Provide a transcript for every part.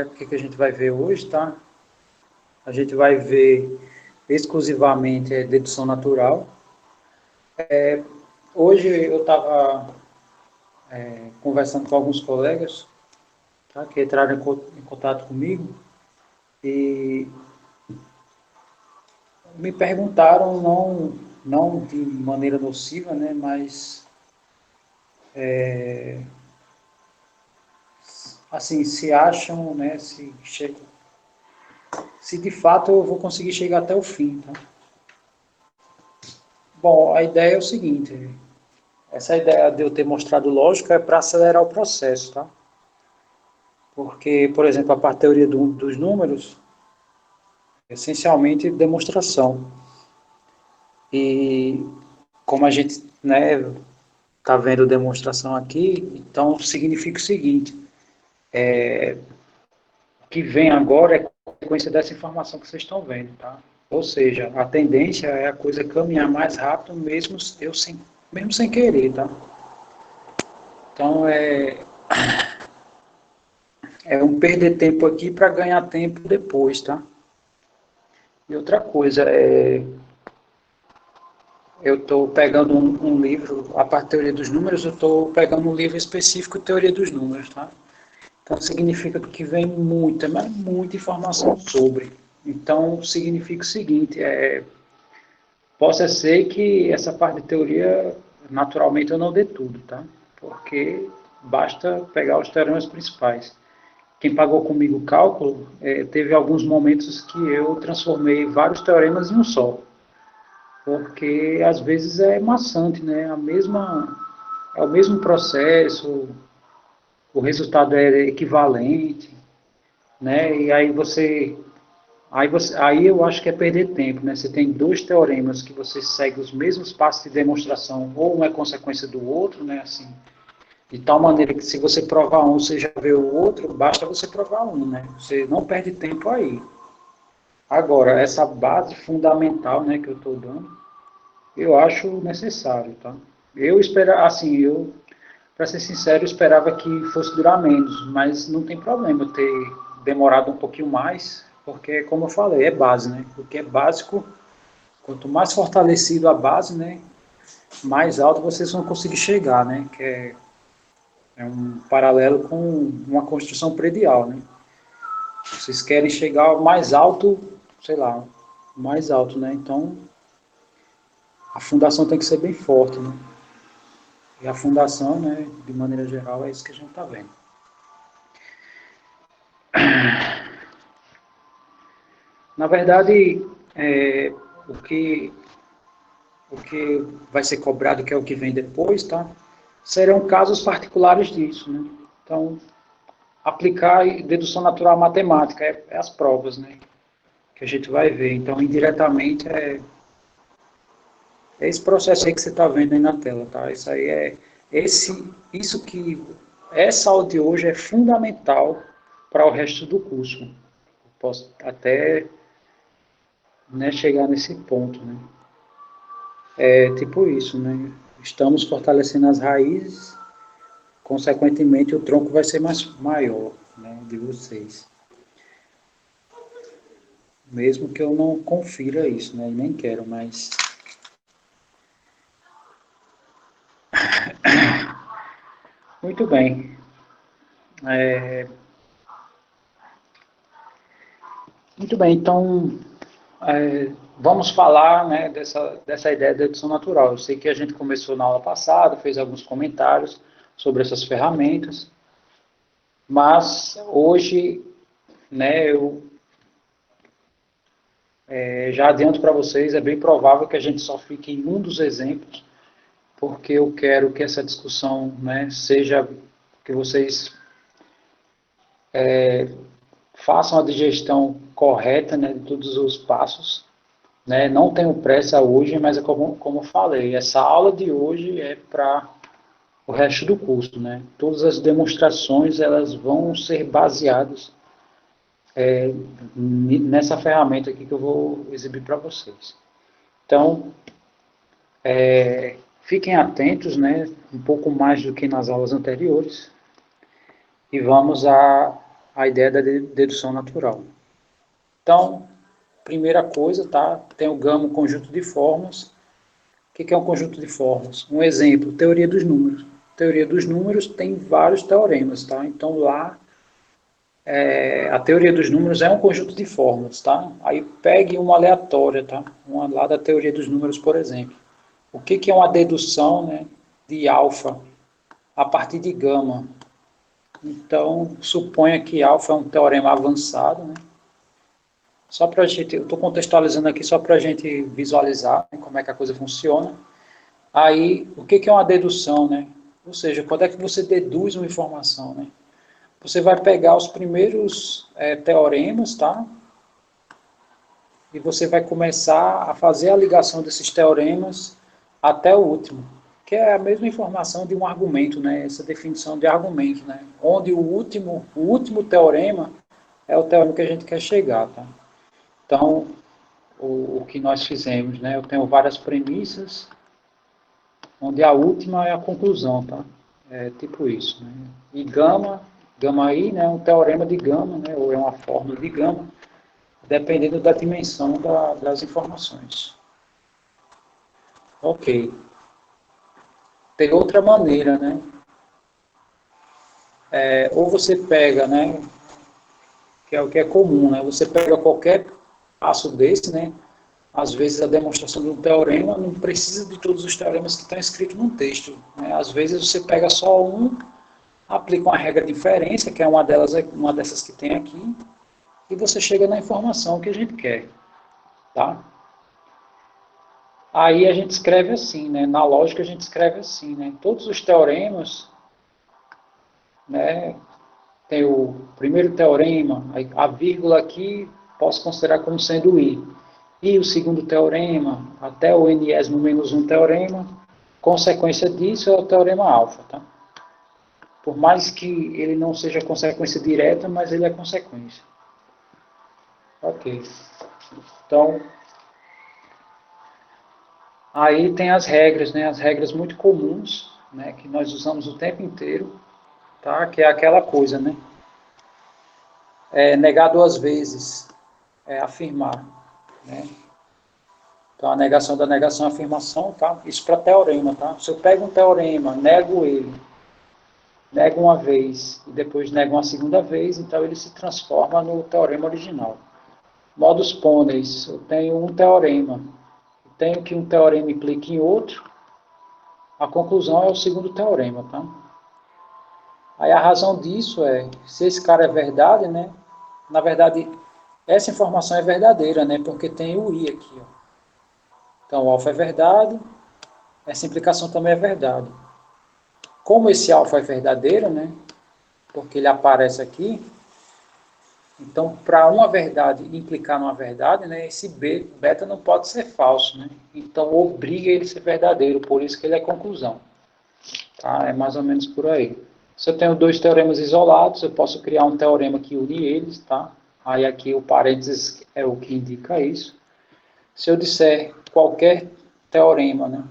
o que a gente vai ver hoje, tá? A gente vai ver exclusivamente dedução natural. Hoje eu estava conversando com alguns colegas, tá, que entraram em contato comigo e me perguntaram, não de maneira nociva, né, mas assim, se acham, né, se de fato eu vou conseguir chegar até o fim, tá? Bom, a ideia é o seguinte, essa ideia de eu ter mostrado lógica é para acelerar o processo, tá? Porque, por exemplo, a parte da teoria dos números, é essencialmente demonstração. E como a gente, né, está vendo demonstração aqui, então significa o seguinte, o que vem agora é consequência dessa informação que vocês estão vendo, tá? Ou seja, a tendência é a coisa caminhar mais rápido, mesmo sem querer, tá? Então, é um perder tempo aqui para ganhar tempo depois, tá? E outra coisa, eu estou pegando um livro, a parte da teoria dos números, eu estou pegando um livro específico de teoria dos números, tá? Então, significa que vem muita, mas muita informação sobre. Então, significa o seguinte, possa ser que essa parte de teoria, naturalmente, eu não dê tudo, tá? Porque basta pegar os teoremas principais. Quem pagou comigo o cálculo, teve alguns momentos que eu transformei vários teoremas em um só. Porque, às vezes, é maçante, né? É o mesmo processo, o resultado é equivalente, né? E aí eu acho que é perder tempo, né? Você tem dois teoremas que você segue os mesmos passos de demonstração, ou um é consequência do outro, né? Assim, de tal maneira que se você provar um, você já vê o outro, basta você provar um, né? Você não perde tempo aí. Agora, essa base fundamental, né, que eu estou dando, eu acho necessário, tá? Eu esperava, assim, para ser sincero, eu esperava que fosse durar menos, mas não tem problema ter demorado um pouquinho mais, porque, como eu falei, é base, né? O que é básico, quanto mais fortalecido a base, né, mais alto vocês vão conseguir chegar, né? Que é um paralelo com uma construção predial, né? Vocês querem chegar ao mais alto, sei lá, mais alto, né? Então, a fundação tem que ser bem forte, né? E a fundação, né, de maneira geral, é isso que a gente está vendo. Na verdade, o que, o que vai ser cobrado, que é o que vem depois, tá? Serão casos particulares disso, né? Então, aplicar dedução natural matemática é as provas, né? Que a gente vai ver. Então, indiretamente, é esse processo aí que você está vendo aí na tela, tá? Isso aí isso que essa aula de hoje é fundamental para o resto do curso. Posso até, né, chegar nesse ponto, né? É tipo isso, né? Estamos fortalecendo as raízes, consequentemente o tronco vai ser maior, né, de vocês. Mesmo que eu não confira isso, né? E nem quero, mas muito bem. Muito bem, então vamos falar, né, dessa ideia da edição natural. Eu sei que a gente começou na aula passada, fez alguns comentários sobre essas ferramentas, mas hoje, né, eu já adianto para vocês, é bem provável que a gente só fique em um dos exemplos, porque eu quero que essa discussão, né, seja que vocês façam a digestão correta, né, de todos os passos, né? Não tenho pressa hoje, mas é como eu falei, essa aula de hoje é para o resto do curso, né? Todas as demonstrações elas vão ser baseadas nessa ferramenta aqui que eu vou exibir para vocês. Então, fiquem atentos, né? Um pouco mais do que nas aulas anteriores e vamos a ideia da dedução natural. Então, primeira coisa, tá? Tem o gama, conjunto de fórmulas. O que é um conjunto de fórmulas? Um exemplo, teoria dos números. Teoria dos números tem vários teoremas, tá? Então, lá, a teoria dos números é um conjunto de fórmulas, tá? Aí, pegue uma aleatória, tá? Uma lá da teoria dos números, por exemplo. O que é uma dedução, né, de alfa a partir de gama? Então, suponha que alfa é um teorema avançado, né? Só para a gente, eu estou contextualizando aqui só para a gente visualizar, né, como é que a coisa funciona. Aí, o que é uma dedução, né? Ou seja, quando é que você deduz uma informação, né? Você vai pegar os primeiros teoremas, tá? E você vai começar a fazer a ligação desses teoremas até o último, que é a mesma informação de um argumento, né? Essa definição de argumento, né? Onde o último teorema é o teorema que a gente quer chegar, tá? Então, o que nós fizemos, né? Eu tenho várias premissas, onde a última é a conclusão, tá? É tipo isso, né? E gama I, né? É um teorema de gama, né? Ou é uma fórmula de gama, dependendo da dimensão das informações. Ok. Tem outra maneira, né? Ou você pega, né? Que é o que é comum, né? Você pega qualquer passo desse, né? Às vezes a demonstração de um teorema não precisa de todos os teoremas que estão escritos num texto, né? Às vezes você pega só um, aplica uma regra de inferência, que é uma dessas que tem aqui, e você chega na informação que a gente quer, tá? Aí a gente escreve assim, né? Na lógica a gente escreve assim, né? Todos os teoremas, né? Tem o primeiro teorema, a vírgula aqui posso considerar como sendo I. E o segundo teorema, até o n-ésimo menos um teorema, consequência disso é o teorema alfa, tá? Por mais que ele não seja consequência direta, mas ele é consequência. Ok. Então, aí tem as regras, né? As regras muito comuns, né? Que nós usamos o tempo inteiro, tá? Que é aquela coisa, né? Negar duas vezes é afirmar, né? Então, a negação da negação é afirmação, tá? Isso para teorema, tá? Se eu pego um teorema, nego ele, nego uma vez e depois nego uma segunda vez, então ele se transforma no teorema original. Modus ponens, eu tenho um teorema, tenho que um teorema implique em outro, a conclusão é o segundo teorema, tá? Aí a razão disso é, se esse cara é verdade, né? Na verdade, essa informação é verdadeira, né? Porque tem o I aqui, ó. Então, o alfa é verdade, essa implicação também é verdade. Como esse alfa é verdadeiro, né? Porque ele aparece aqui, então, para uma verdade implicar numa verdade, né? Esse beta não pode ser falso, né? Então, obriga ele a ser verdadeiro, por isso que ele é conclusão. Tá? É mais ou menos por aí. Se eu tenho dois teoremas isolados, eu posso criar um teorema que une eles, tá? Aí aqui o parênteses é o que indica isso. Se eu disser qualquer teorema, né?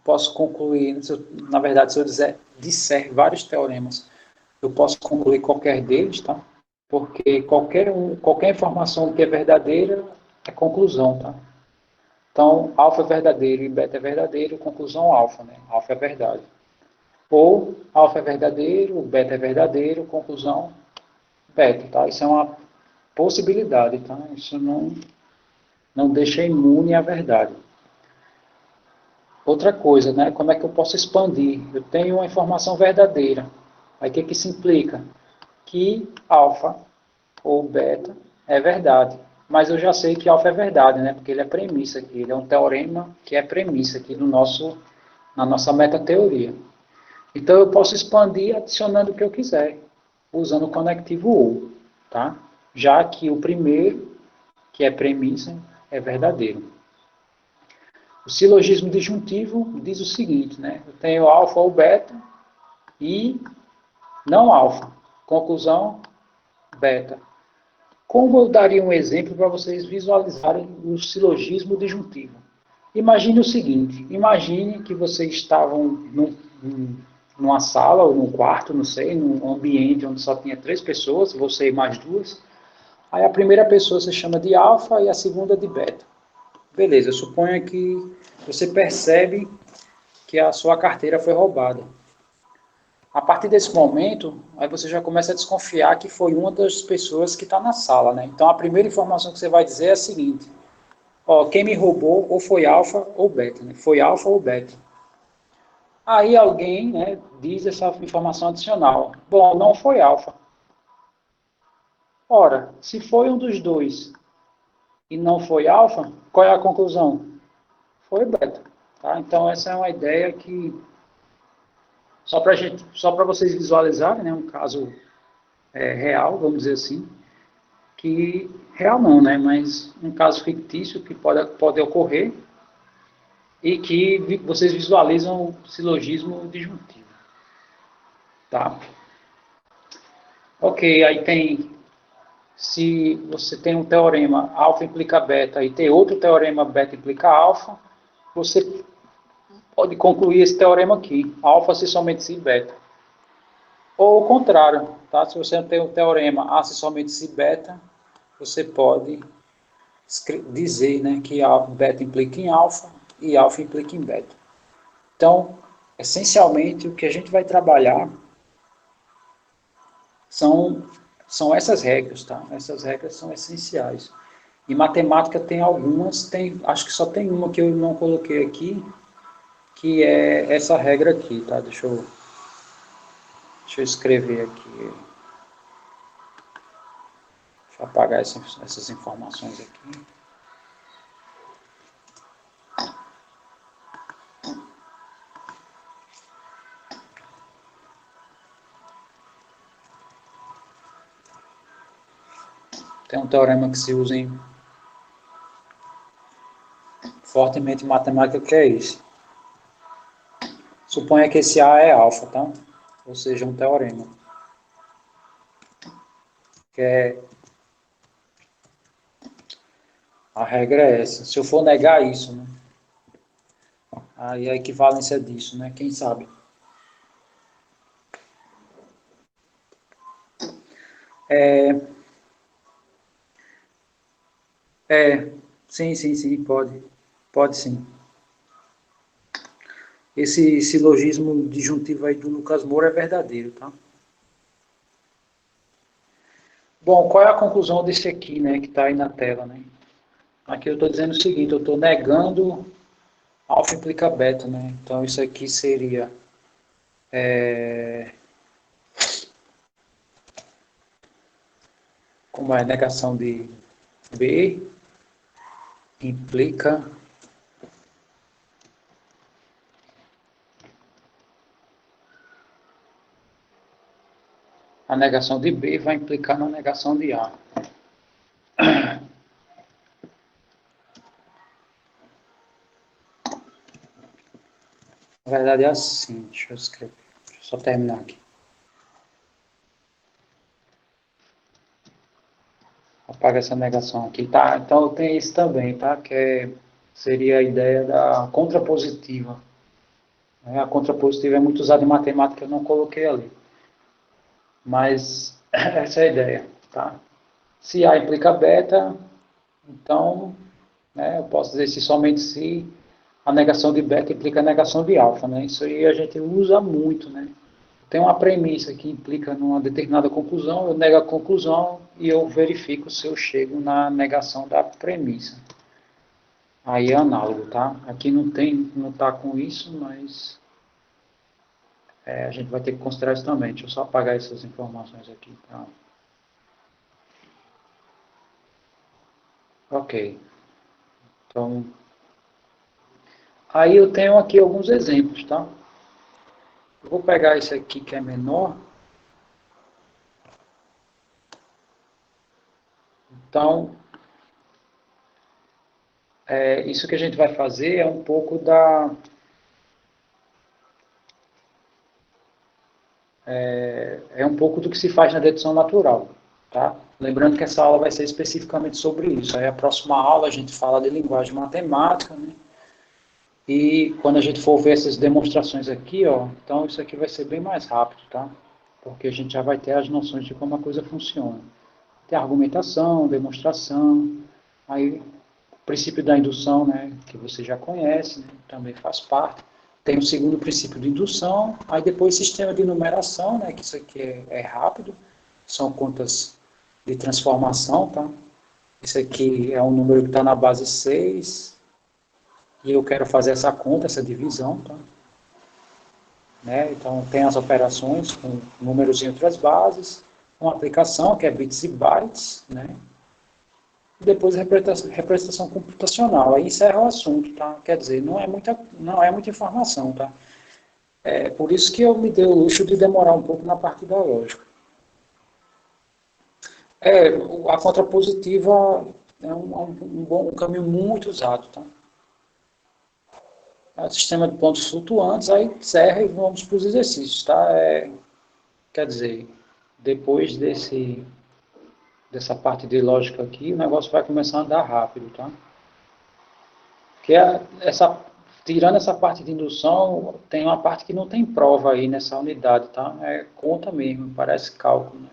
Posso concluir, na verdade, se eu disser vários teoremas, eu posso concluir qualquer deles, tá? Porque qualquer informação que é verdadeira é conclusão, tá? Então, alfa é verdadeiro e beta é verdadeiro, conclusão alfa, né? Alfa é verdade. Ou alfa é verdadeiro, beta é verdadeiro, conclusão beta, tá? Isso é uma possibilidade, tá? Isso não deixa imune à verdade. Outra coisa, né? Como é que eu posso expandir? Eu tenho uma informação verdadeira. Aí o que isso implica? Que alfa ou beta é verdade. Mas eu já sei que alfa é verdade, né? Porque ele é premissa aqui. Ele é um teorema que é premissa aqui na nossa metateoria. Então eu posso expandir adicionando o que eu quiser, usando o conectivo ou, tá? Já que o primeiro, que é premissa, é verdadeiro. O silogismo disjuntivo diz o seguinte, né? Eu tenho alfa ou beta e não alfa. Conclusão, beta. Como eu daria um exemplo para vocês visualizarem o silogismo disjuntivo? Imagine o seguinte, imagine que vocês estavam numa sala ou num quarto, não sei, num ambiente onde só tinha 3 pessoas, você e mais 2. Aí a primeira pessoa você chama de alfa e a segunda de beta. Beleza, suponha que você percebe que a sua carteira foi roubada. A partir desse momento, aí você já começa a desconfiar que foi uma das pessoas que está na sala, né? Então a primeira informação que você vai dizer é a seguinte: ó, quem me roubou ou foi alfa ou beta, né? Foi alfa ou beta. Aí alguém, né, diz essa informação adicional. Bom, não foi alfa. Ora, se foi um dos dois e não foi alfa, qual é a conclusão? Foi beta. Tá? Então essa é uma ideia que só para vocês visualizarem, né, um caso real, vamos dizer assim, que real não, né, mas um caso fictício que pode ocorrer e que vocês visualizam o silogismo disjuntivo. Tá? Ok, aí tem, se você tem um teorema alfa implica beta e tem outro teorema beta implica alfa, você pode concluir esse teorema aqui, alfa se somente se beta. Ou o contrário, tá? Se você tem um teorema A se somente se beta, você pode dizer, né, que a beta implica em alfa e alfa implica em beta. Então, essencialmente, o que a gente vai trabalhar são essas regras, tá? Essas regras são essenciais. Em matemática tem algumas, acho que só tem uma que eu não coloquei aqui, que é essa regra aqui, tá? Deixa eu escrever aqui. Deixa eu apagar essas informações aqui. Tem um teorema que se usa fortemente em matemática, que é esse. Suponha que esse A é alfa, tá? Ou seja, um teorema. A regra é essa. Se eu for negar isso, né? Aí a equivalência disso, né? Quem sabe? Sim, pode. Pode sim. Esse silogismo disjuntivo aí do Lucas Moura é verdadeiro, tá? Bom, qual é a conclusão desse aqui, né, que está aí na tela, né? Aqui eu estou dizendo o seguinte, eu estou negando alfa implica beta, né? Então isso aqui seria como é negação de B implica a negação de B vai implicar na negação de A. Na verdade é assim, deixa eu escrever, deixa eu só terminar aqui. Apaga essa negação aqui, tá? Então tem isso também, tá? Seria a ideia da contrapositiva. A contrapositiva é muito usada em matemática, eu não coloquei ali. Mas essa é a ideia, tá? Se A implica beta, então, né, eu posso dizer se somente se a negação de beta implica a negação de alfa, né? Isso aí a gente usa muito, né? Tem uma premissa que implica numa determinada conclusão, eu nego a conclusão e eu verifico se eu chego na negação da premissa. Aí é análogo, tá? Aqui não tá com isso, mas a gente vai ter que considerar isso também. Deixa eu só apagar essas informações aqui. Tá? Ok. Então, aí eu tenho aqui alguns exemplos, tá? Eu vou pegar esse aqui que é menor. Então, isso que a gente vai fazer é um pouco um pouco do que se faz na dedução natural, tá? Lembrando que essa aula vai ser especificamente sobre isso. Aí a próxima aula a gente fala de linguagem matemática, né? E quando a gente for ver essas demonstrações aqui, ó, então isso aqui vai ser bem mais rápido, tá? Porque a gente já vai ter as noções de como a coisa funciona. Tem argumentação, demonstração, aí o princípio da indução, né, que você já conhece, né, também faz parte. Tem o segundo princípio de indução, aí depois sistema de numeração, né, que isso aqui é rápido, são contas de transformação, tá? Isso aqui é um número que está na base 6 e eu quero fazer essa conta, essa divisão, tá? Né? Então, tem as operações com números entre as bases, uma aplicação que é bits e bytes, né? E depois a representação computacional. Aí encerra o assunto, tá? Quer dizer, não é muita informação, tá? É por isso que eu me dei o luxo de demorar um pouco na parte da lógica. A contrapositiva é um caminho muito usado, tá? É o sistema de pontos flutuantes, aí encerra e vamos para os exercícios, tá? Quer dizer, depois dessa parte de lógica aqui, o negócio vai começar a andar rápido, tá? Porque tirando essa parte de indução, tem uma parte que não tem prova aí nessa unidade, tá? É conta mesmo, parece cálculo, né?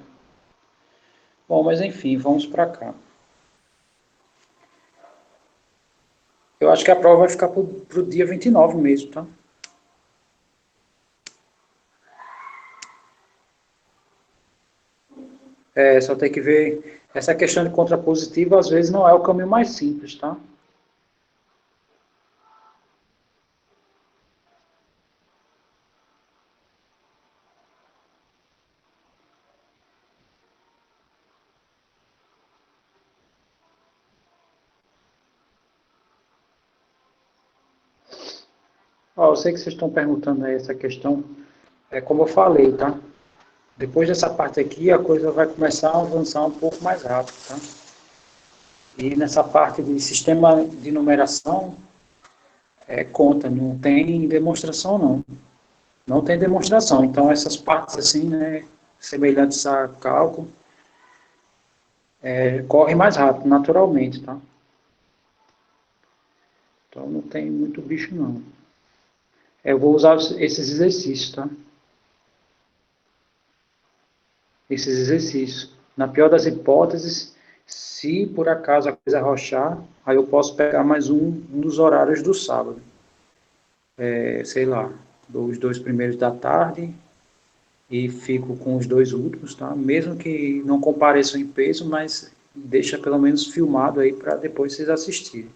Bom, mas enfim, vamos para cá. Eu acho que a prova vai ficar para o dia 29 mesmo, tá? Só tem que ver, essa questão de contrapositiva às vezes não é o caminho mais simples, tá? Ó, eu sei que vocês estão perguntando aí essa questão, como eu falei, tá? Depois dessa parte aqui, a coisa vai começar a avançar um pouco mais rápido, tá? E nessa parte de sistema de numeração, conta, não tem demonstração não. Não tem demonstração. Então essas partes assim, né, semelhantes a cálculo, correm mais rápido, naturalmente, tá? Então não tem muito bicho não. Eu vou usar esses exercícios, tá? Esses exercícios. Na pior das hipóteses, se por acaso a coisa arrochar, aí eu posso pegar mais um dos horários do sábado. Sei lá, os 2 primeiros da tarde e fico com os 2 últimos, tá? Mesmo que não compareçam em peso, mas deixa pelo menos filmado aí para depois vocês assistirem.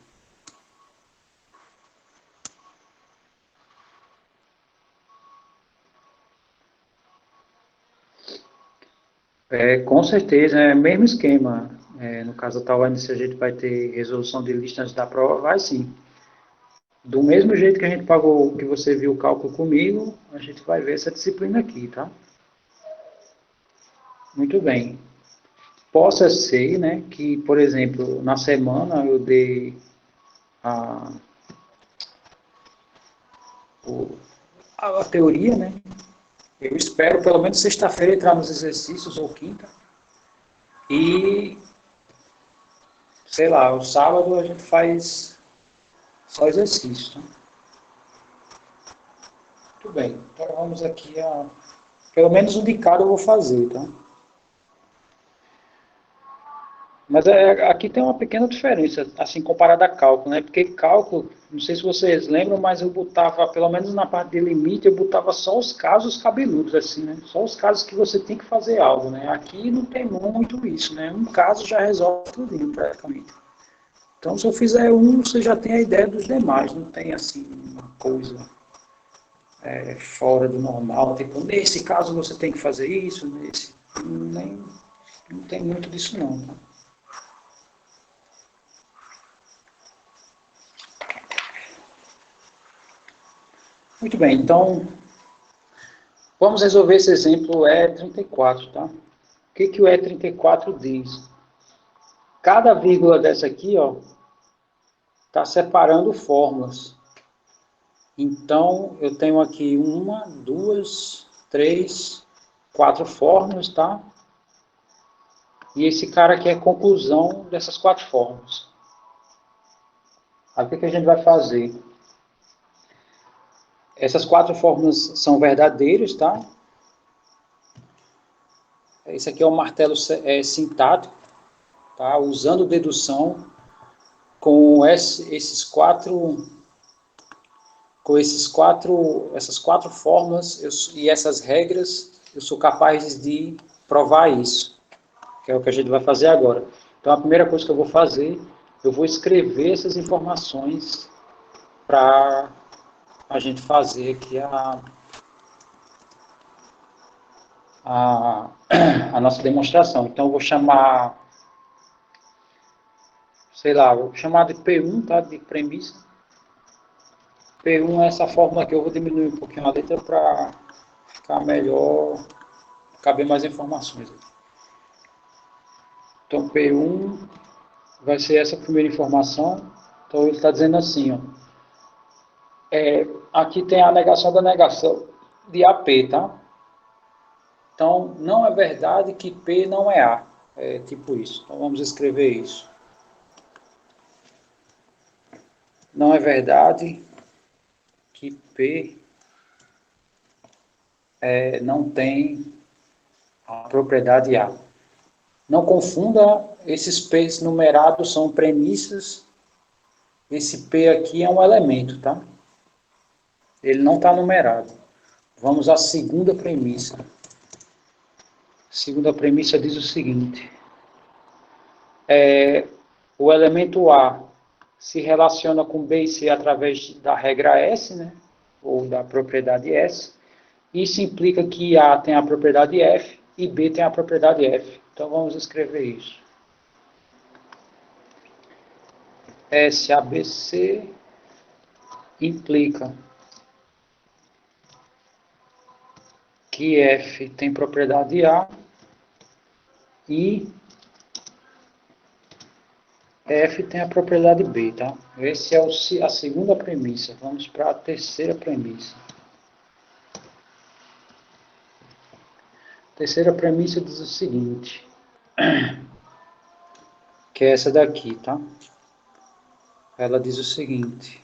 Com certeza, é o mesmo esquema. No caso da Tauane, se a gente vai ter resolução de lista antes da prova, vai sim. Do mesmo jeito que a gente pagou, que você viu o cálculo comigo, a gente vai ver essa disciplina aqui, tá? Muito bem. Possa ser, né, que, por exemplo, na semana eu dei a, a teoria, né? Eu espero pelo menos sexta-feira entrar nos exercícios ou quinta. E, sei lá, o sábado a gente faz só exercício, tá? Muito bem. Então vamos aqui pelo menos o de cada eu vou fazer, tá? Mas aqui tem uma pequena diferença, assim, comparada a cálculo, né? Porque cálculo, não sei se vocês lembram, mas eu botava, pelo menos na parte de limite, eu botava só os casos cabeludos, assim, né? Só os casos que você tem que fazer algo, né? Aqui não tem muito isso, né? Um caso já resolve tudo, praticamente. Então, se eu fizer um, você já tem a ideia dos demais, não tem, assim, uma coisa fora do normal, tipo, nesse caso você tem que fazer isso, nesse... Nem, não tem muito disso, não, tá? Muito bem, então vamos resolver esse exemplo E34, tá? O que o E34 diz? Cada vírgula dessa aqui, ó, está separando fórmulas. Então, eu tenho aqui 1, 2, 3, 4 fórmulas, tá? E esse cara aqui é a conclusão dessas 4 fórmulas. Aí o que a gente vai fazer? Essas 4 fórmulas são verdadeiras, tá? Esse aqui é o martelo sintático, tá? Usando dedução com essas quatro fórmulas e essas regras, eu sou capaz de provar isso, que é o que a gente vai fazer agora. Então, a primeira coisa que eu vou fazer, eu vou escrever essas informações para a gente fazer aqui a nossa demonstração. Então, eu vou chamar, sei lá, vou chamar de P1, tá? De premissa. P1 é essa fórmula aqui, eu vou diminuir um pouquinho a letra para ficar melhor, caber mais informações. Então, P1 vai ser essa primeira informação. Então, ele está dizendo assim, ó, aqui tem a negação da negação de AP, tá? Então, não é verdade que P não é A. É tipo isso. Então, vamos escrever isso. Não é verdade que P não tem a propriedade A. Não confunda, esses P's numerados são premissas. Esse P aqui é um elemento, tá? Ele não está numerado. Vamos à segunda premissa. A segunda premissa diz o seguinte. O elemento A se relaciona com B e C através da regra S, né? Ou da propriedade S. Isso implica que A tem a propriedade F e B tem a propriedade F. Então vamos escrever isso. SABC implica que F tem propriedade A e F tem a propriedade B, tá? Essa é a segunda premissa. Vamos para a terceira premissa. A terceira premissa diz o seguinte, que é essa daqui, tá? Ela diz o seguinte,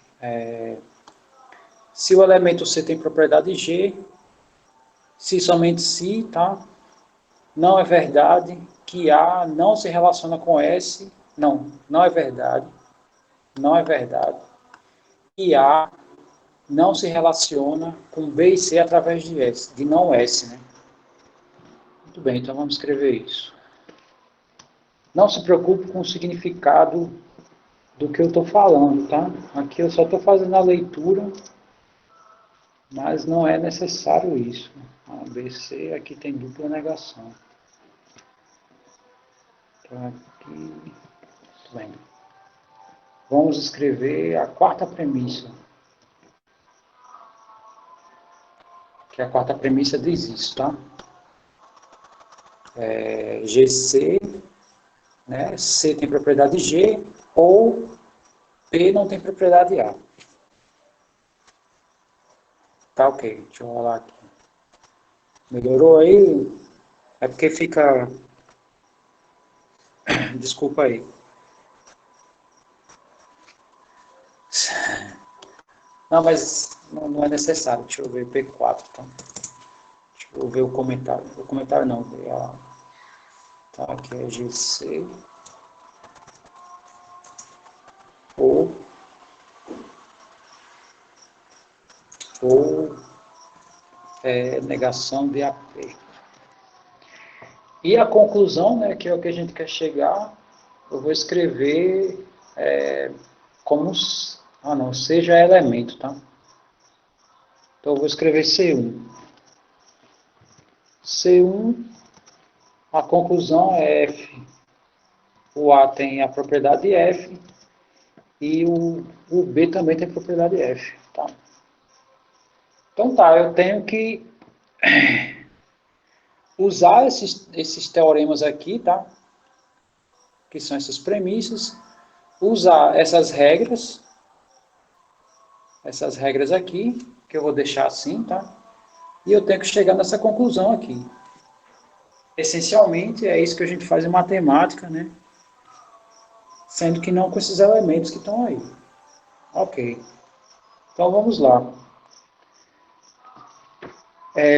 se o elemento C tem propriedade G, se somente se, tá? Não é verdade que A não se relaciona com S, não é verdade que A não se relaciona com B e C através de S, de não S, né? Muito bem, então vamos escrever isso. Não se preocupe com o significado do que eu estou falando, tá? Aqui eu só estou fazendo a leitura, mas não é necessário isso. A, B, C, aqui tem dupla negação. Então aqui, muito bem. Vamos escrever a quarta premissa. Que a quarta premissa diz isso, tá? GC, né? C tem propriedade G, ou P não tem propriedade A. Tá ok, deixa eu rolar aqui. Melhorou aí? É porque fica... Desculpa aí. Não, mas não é necessário. Deixa eu ver P4, tá? Deixa eu ver o comentário. O comentário não, tá, aqui é GC. Ou negação de AP. E a conclusão, né, que é o que a gente quer chegar, eu vou escrever como... seja elemento, tá? Então eu vou escrever C1. C1, a conclusão é F. O A tem a propriedade F e o B também tem propriedade F, tá? Então tá, eu tenho que usar esses teoremas aqui, tá? Que são essas premissas, usar essas regras aqui, que eu vou deixar assim, tá? E eu tenho que chegar nessa conclusão aqui. Essencialmente, é isso que a gente faz em matemática, né? Sendo que não com esses elementos que estão aí. Ok. Então, vamos lá.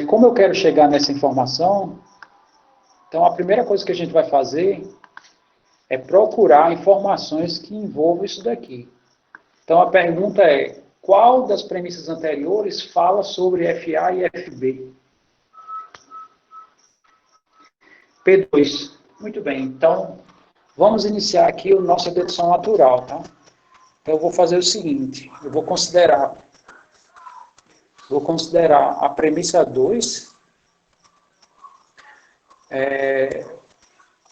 Como eu quero chegar nessa informação, então a primeira coisa que a gente vai fazer é procurar informações que envolvam isso daqui. Então a pergunta é, qual das premissas anteriores fala sobre FA e FB? P2. Muito bem, então vamos iniciar aqui a nossa dedução natural, tá? Então eu vou fazer o seguinte, eu vou considerar a premissa 2.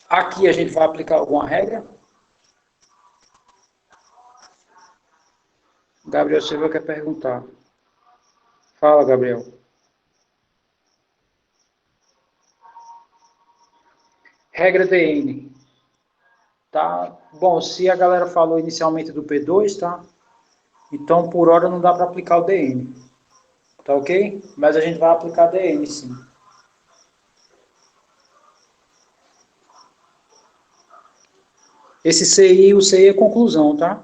Aqui a gente vai aplicar alguma regra. Gabriel Silva quer perguntar. Fala, Gabriel. Regra DN. Tá? Bom, se a galera falou inicialmente do P2, tá? Então, por hora, não dá para aplicar o DN. Tá ok? Mas a gente vai aplicar DN, sim. Esse CI, o CI é conclusão, tá?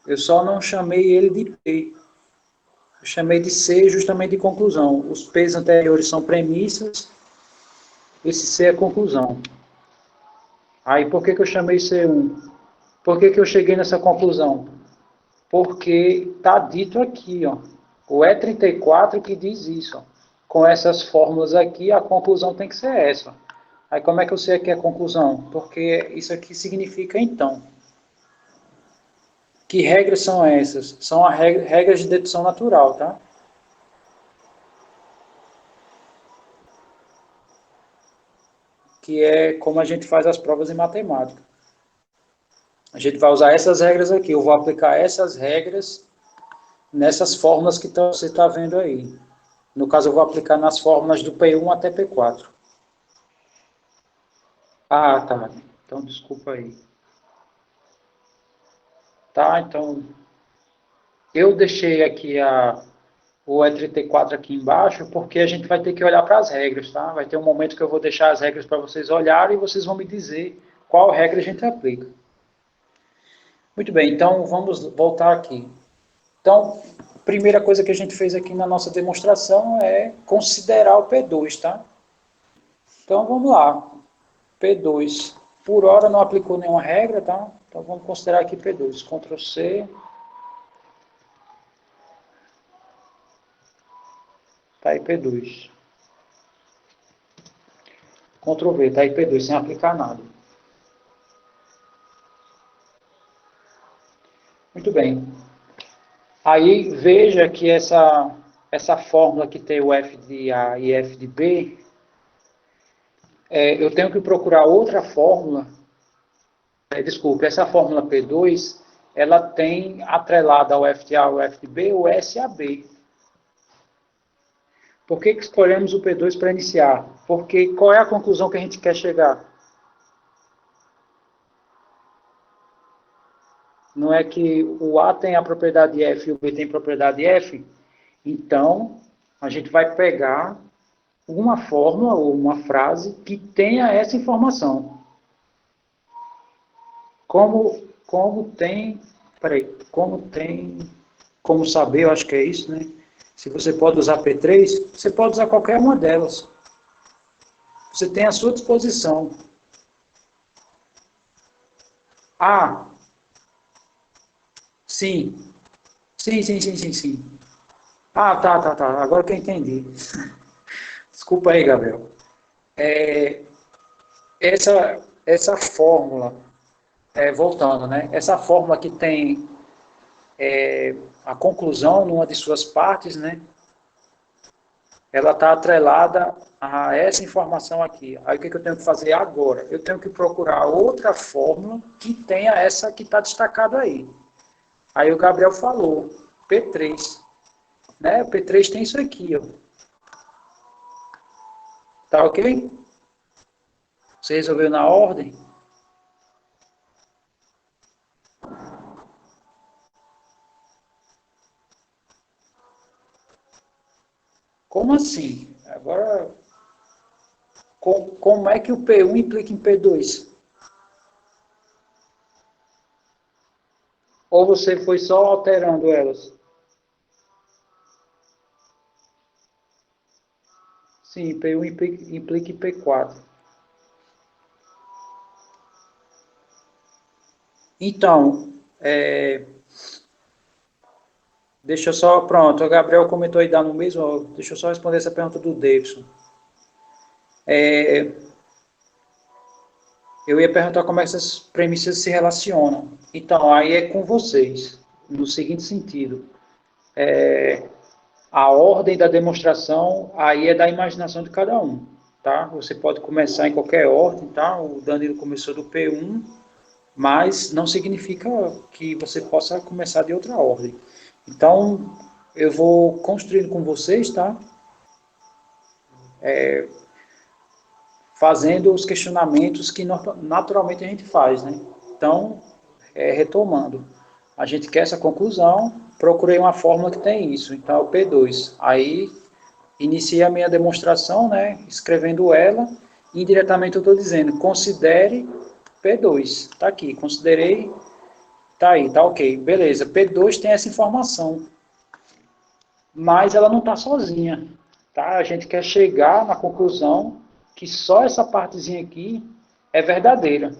Eu só não chamei ele de P. Eu chamei de C justamente de conclusão. Os P's anteriores são premissas, esse C é conclusão. Aí, por que eu chamei C1? Por que eu cheguei nessa conclusão? Porque está dito aqui, ó, o E34 que diz isso. Ó. Com essas fórmulas aqui, a conclusão tem que ser essa. Aí como é que eu sei que é a conclusão? Porque isso aqui significa então. Que regras são essas? São as regras de dedução natural, tá? Que é como a gente faz as provas em matemática. A gente vai usar essas regras aqui. Eu vou aplicar essas regras nessas fórmulas que você está vendo aí. No caso, eu vou aplicar nas fórmulas do P1 até P4. Ah, tá. Então, desculpa aí. Tá, então, eu deixei aqui o E34 aqui embaixo, porque a gente vai ter que olhar para as regras, tá? Vai ter um momento que eu vou deixar as regras para vocês olharem e vocês vão me dizer qual regra a gente aplica. Muito bem, então vamos voltar aqui. Então, a primeira coisa que a gente fez aqui na nossa demonstração é considerar o P2, tá? Então, vamos lá. P2. Por hora não aplicou nenhuma regra, tá? Então, vamos considerar aqui P2. Ctrl C. Tá aí P2. Ctrl V, tá aí P2, sem aplicar nada. Muito bem. Aí veja que essa fórmula que tem o F de A e F de B, eu tenho que procurar outra fórmula. Desculpe, essa fórmula P2, ela tem atrelada ao F de A e ao F de B o SAB. Por que escolhemos o P2 para iniciar? Porque qual é a conclusão que a gente quer chegar? Não é que o A tem a propriedade F e o B tem propriedade F? Então, a gente vai pegar uma fórmula ou uma frase que tenha essa informação. Como saber, eu acho que é isso, né? Se você pode usar P3, você pode usar qualquer uma delas. Você tem à sua disposição. Ah, sim. Sim. Ah, tá. Agora que eu entendi. Desculpa aí, Gabriel. Essa fórmula, voltando, né? Essa fórmula que tem a conclusão numa de suas partes, né? Ela está atrelada a essa informação aqui. Aí o que eu tenho que fazer agora? Eu tenho que procurar outra fórmula que tenha essa que está destacada aí. Aí o Gabriel falou, P3. Né? O P3 tem isso aqui, ó. Tá ok? Você resolveu na ordem? Como assim? Agora, como é que o P1 implica em P2? Ou você foi só alterando elas? Sim, P1 implica em P4. Então, deixa eu só, pronto, o Gabriel comentou aí dá no mesmo, deixa eu só responder essa pergunta do Davidson. Eu ia perguntar como essas premissas se relacionam. Então, aí é com vocês, no seguinte sentido. A ordem da demonstração aí é da imaginação de cada um, tá? Você pode começar em qualquer ordem, tá? O Danilo começou do P1, mas não significa que você possa começar de outra ordem. Então, eu vou construindo com vocês, tá? Fazendo os questionamentos que naturalmente a gente faz, né? Então, retomando, a gente quer essa conclusão, procurei uma fórmula que tem isso, então é o P2. Aí, iniciei a minha demonstração, né? Escrevendo ela, indiretamente eu estou dizendo, considere P2, tá aqui, considerei, tá aí, tá ok, beleza, P2 tem essa informação, mas ela não está sozinha, tá? A gente quer chegar na conclusão que só essa partezinha aqui é verdadeira.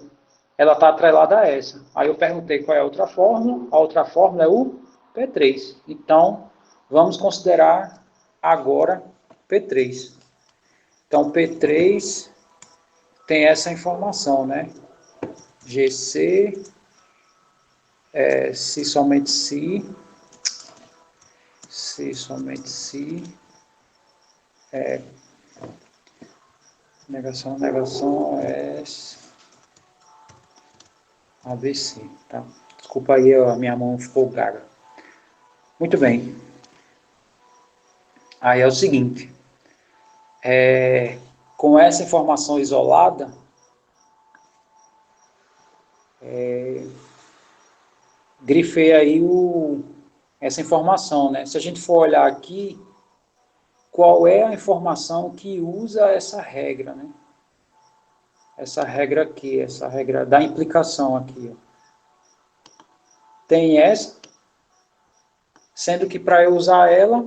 Ela está atrelada a essa. Aí eu perguntei qual é a outra fórmula é o P3. Então, vamos considerar agora P3. Então, P3 tem essa informação, né? GC, se somente se somente se, negação, S, ABC, tá? Desculpa aí, a minha mão ficou gaga. Muito bem. Aí é o seguinte, com essa informação isolada, grifei aí essa informação, né? Se a gente for olhar aqui, qual é a informação que usa essa regra, né? Essa regra aqui, essa regra da implicação aqui. Ó. Tem essa, sendo que para eu usar ela,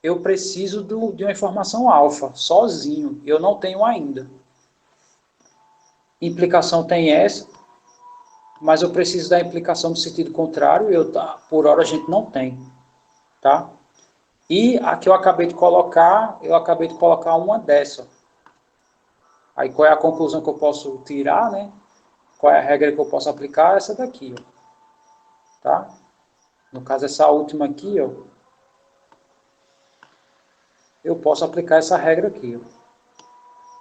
eu preciso de uma informação alfa, sozinho. Eu não tenho ainda. Implicação tem essa, mas eu preciso da implicação no sentido contrário, por hora a gente não tem. Tá? E a que eu acabei de colocar uma dessa. Aí qual é a conclusão que eu posso tirar, né? Qual é a regra que eu posso aplicar? Essa daqui, ó. Tá? No caso, essa última aqui, ó, eu posso aplicar essa regra aqui. Ó.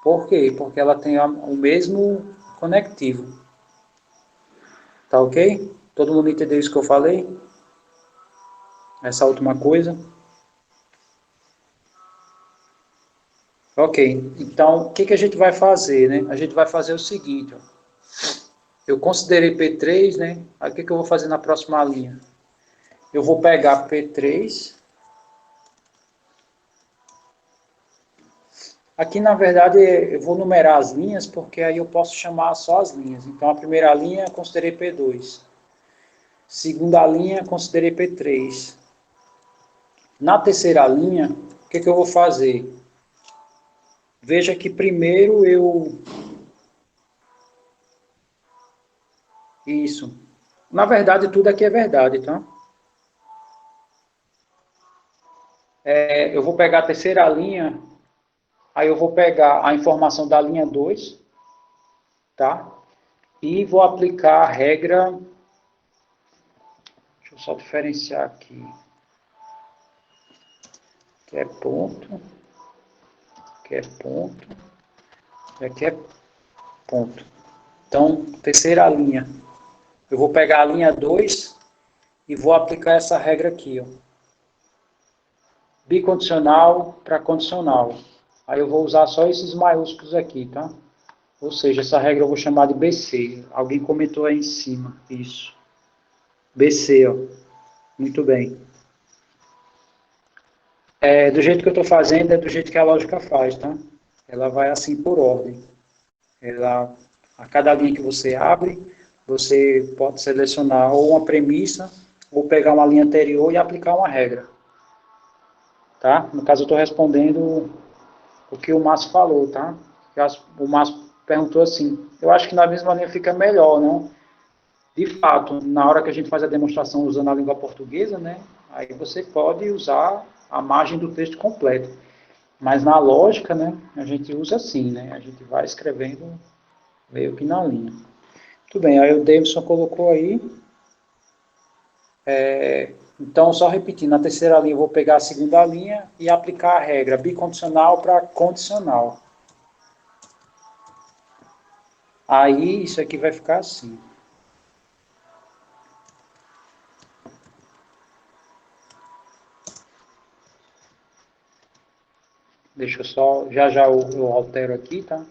Por quê? Porque ela tem o mesmo conectivo. Tá ok? Todo mundo entendeu isso que eu falei? Essa última coisa? Ok. Então, o que a gente vai fazer, né? A gente vai fazer o seguinte, ó. Eu considerei P3, né? Aí o que eu vou fazer na próxima linha? Eu vou pegar P3. Aqui, na verdade, eu vou numerar as linhas, porque aí eu posso chamar só as linhas. Então, a primeira linha, considerei P2. Segunda linha, considerei P3. Na terceira linha, o que eu vou fazer? Veja que primeiro eu... Isso. Na verdade, tudo aqui é verdade, tá? Eu vou pegar a terceira linha, aí eu vou pegar a informação da linha 2, tá? E vou aplicar a regra... Deixa eu só diferenciar aqui. Que é ponto, que é ponto, e aqui é ponto. Então, terceira linha. Eu vou pegar a linha 2 e vou aplicar essa regra aqui. Ó. Bicondicional para condicional. Aí eu vou usar só esses maiúsculos aqui, tá? Ou seja, essa regra eu vou chamar de BC. Alguém comentou aí em cima. Isso. BC, ó. Muito bem. Do jeito que eu estou fazendo, é do jeito que a lógica faz, tá? Ela vai assim por ordem. A cada linha que você abre, você pode selecionar ou uma premissa, ou pegar uma linha anterior e aplicar uma regra. Tá? No caso, eu estou respondendo o que o Márcio falou, tá? O Márcio perguntou assim, eu acho que na mesma linha fica melhor, não? De fato, na hora que a gente faz a demonstração usando a língua portuguesa, né? Aí você pode usar a margem do texto completo. Mas na lógica, né? A gente usa assim, né? A gente vai escrevendo meio que na linha. Tudo bem, aí o Davidson colocou aí. Então, só repetindo, na terceira linha eu vou pegar a segunda linha e aplicar a regra bicondicional para condicional. Aí, isso aqui vai ficar assim. Deixa eu só, já eu altero aqui, tá?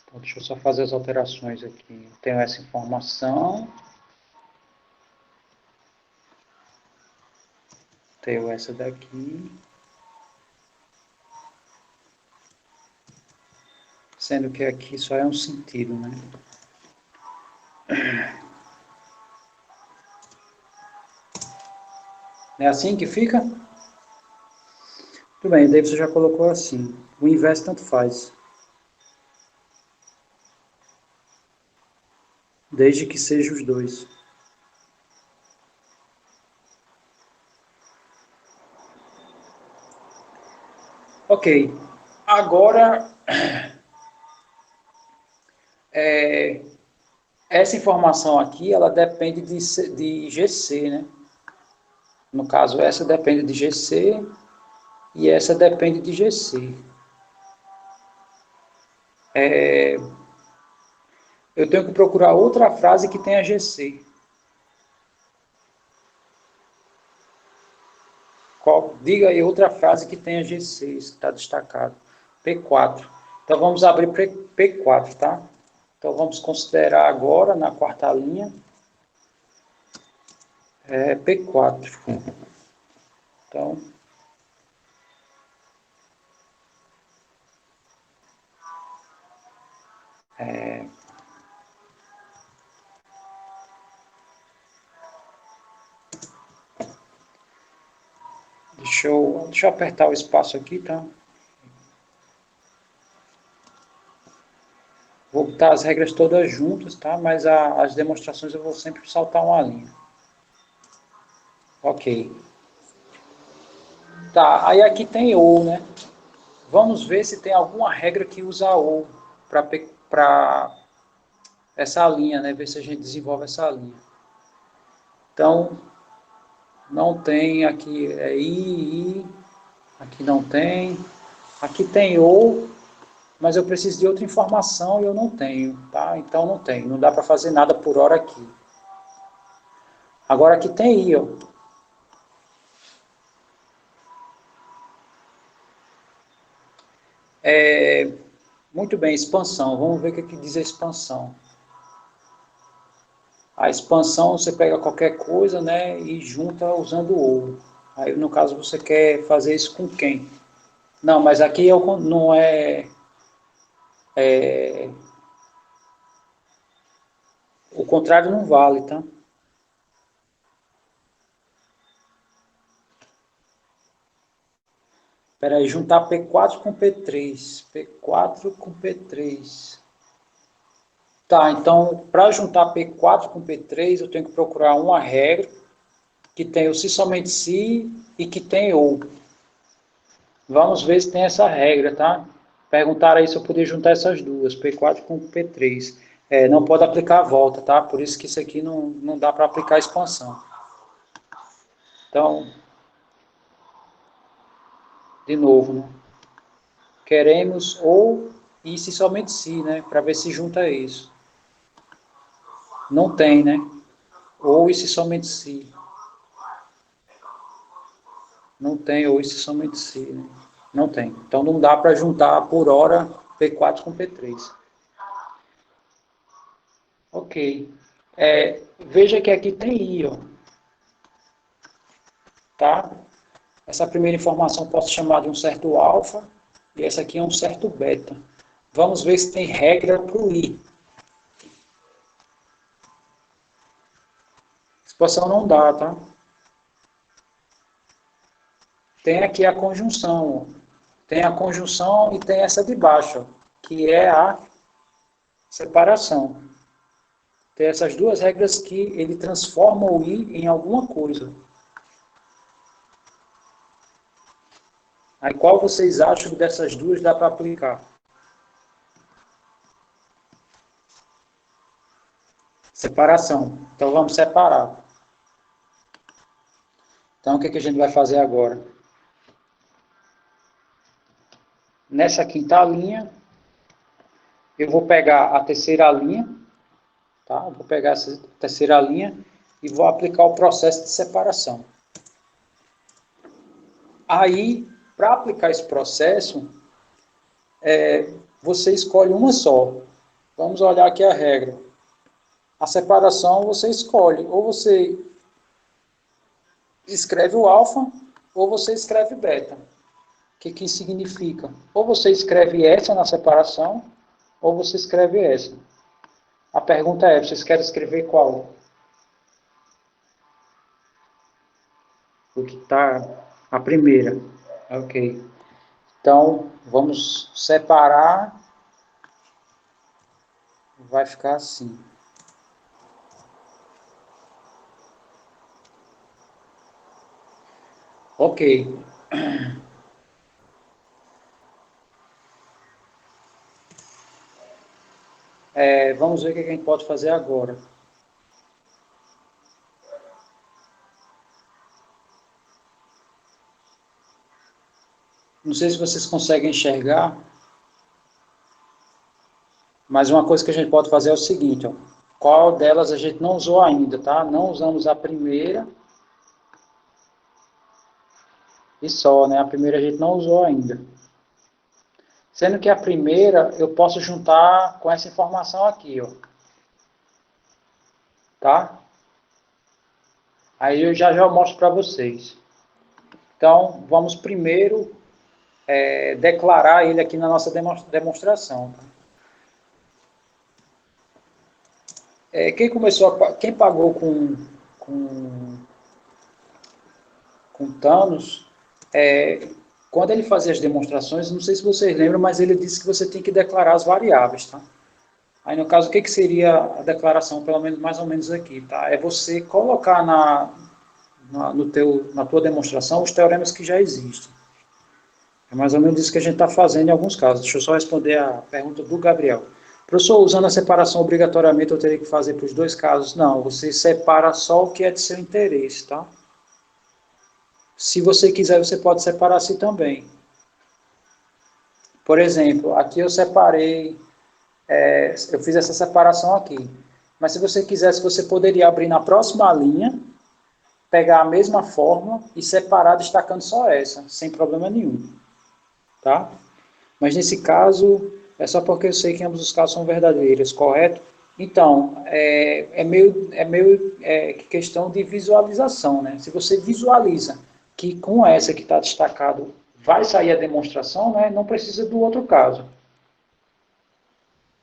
Então, deixa eu só fazer as alterações aqui. Tenho essa informação. Tenho essa daqui. Sendo que aqui só é um sentido, né? É assim que fica? Tudo bem, daí você já colocou assim. O inverso tanto faz. Desde que seja os dois. Ok. Agora, essa informação aqui, ela depende de GC, né? No caso, essa depende de GC e essa depende de GC. Eu tenho que procurar outra frase que tenha GC. Diga aí outra frase que tenha GC, isso está destacado. P4. Então vamos abrir P4, tá? Então vamos considerar agora, na quarta linha, P4. Então, deixa eu apertar o espaço aqui, tá? Vou botar as regras todas juntas, tá? Mas as demonstrações eu vou sempre saltar uma linha. Ok. Tá, aí aqui tem ou, né? Vamos ver se tem alguma regra que usa ou para essa linha, né? Ver se a gente desenvolve essa linha. Então, não tem aqui, i, aqui não tem. Aqui tem ou, mas eu preciso de outra informação e eu não tenho, tá? Então não tem, não dá para fazer nada por hora aqui. Agora aqui tem i, ó. Muito bem, expansão. Vamos ver o que diz a expansão. A expansão você pega qualquer coisa, né, e junta usando ou. Aí no caso você quer fazer isso com quem? Não, mas aqui não é. O contrário não vale, tá? Espera aí, juntar P4 com P3. P4 com P3. Tá, então, para juntar P4 com P3, eu tenho que procurar uma regra que tem o se somente se e que tem ou. Vamos ver se tem essa regra, tá? Perguntaram aí se eu podia juntar essas duas, P4 com P3. Não pode aplicar a volta, tá? Por isso que isso aqui não dá para aplicar a expansão. Então, de novo, né? Queremos ou e se somente se, né? Para ver se junta isso. Não tem, né? Ou e se somente se. Não tem ou e se somente se, né? Não tem. Então não dá para juntar por hora P4 com P3. Ok. Veja que aqui tem I, ó. Tá? Essa primeira informação posso chamar de um certo alfa e essa aqui é um certo beta. Vamos ver se tem regra para o I. Expansão não dá, tá? Tem aqui a conjunção. Ó. tem a conjunção e tem essa de baixo, ó, que é a separação. Tem essas duas regras que ele transforma o i em alguma coisa. Aí qual vocês acham que dessas duas dá para aplicar? Separação. Então vamos separar. Então o que a gente vai fazer agora? Nessa quinta linha, eu vou pegar a terceira linha, tá? Eu vou pegar essa terceira linha e vou aplicar o processo de separação. Aí, para aplicar esse processo, você escolhe uma só. Vamos olhar aqui a regra. A separação você escolhe, ou você escreve o alfa, ou você escreve beta. O que isso significa? Ou você escreve essa na separação, ou você escreve essa. A pergunta é, vocês querem escrever qual? O que está a primeira. Ok. Então, vamos separar. Vai ficar assim. Ok. Vamos ver o que a gente pode fazer agora. Não sei se vocês conseguem enxergar, mas uma coisa que a gente pode fazer é o seguinte, ó. Qual delas a gente não usou ainda, tá? Não usamos a primeira e só, né? A primeira a gente não usou ainda. Sendo que a primeira eu posso juntar com essa informação aqui, ó. Tá? Aí eu já mostro para vocês. Então, vamos primeiro declarar ele aqui na nossa demonstração. Tá? Quem pagou com Thanos, quando ele fazia as demonstrações, não sei se vocês lembram, mas ele disse que você tem que declarar as variáveis, tá? Aí, no caso, o que seria a declaração, pelo menos mais ou menos aqui, tá? É você colocar na tua demonstração os teoremas que já existem. É mais ou menos isso que a gente está fazendo em alguns casos. Deixa eu só responder a pergunta do Gabriel. Professor, usando a separação obrigatoriamente, eu teria que fazer para os dois casos? Não, você separa só o que é de seu interesse, tá? Se você quiser, você pode separar assim também. Por exemplo, aqui eu separei, eu fiz essa separação aqui. Mas se você quisesse, você poderia abrir na próxima linha, pegar a mesma fórmula e separar destacando só essa, sem problema nenhum. Tá? Mas nesse caso, é só porque eu sei que ambos os casos são verdadeiros, correto? Então, é meio questão de visualização, né? Se você visualiza que com essa que está destacado vai sair a demonstração, né? Não precisa do outro caso.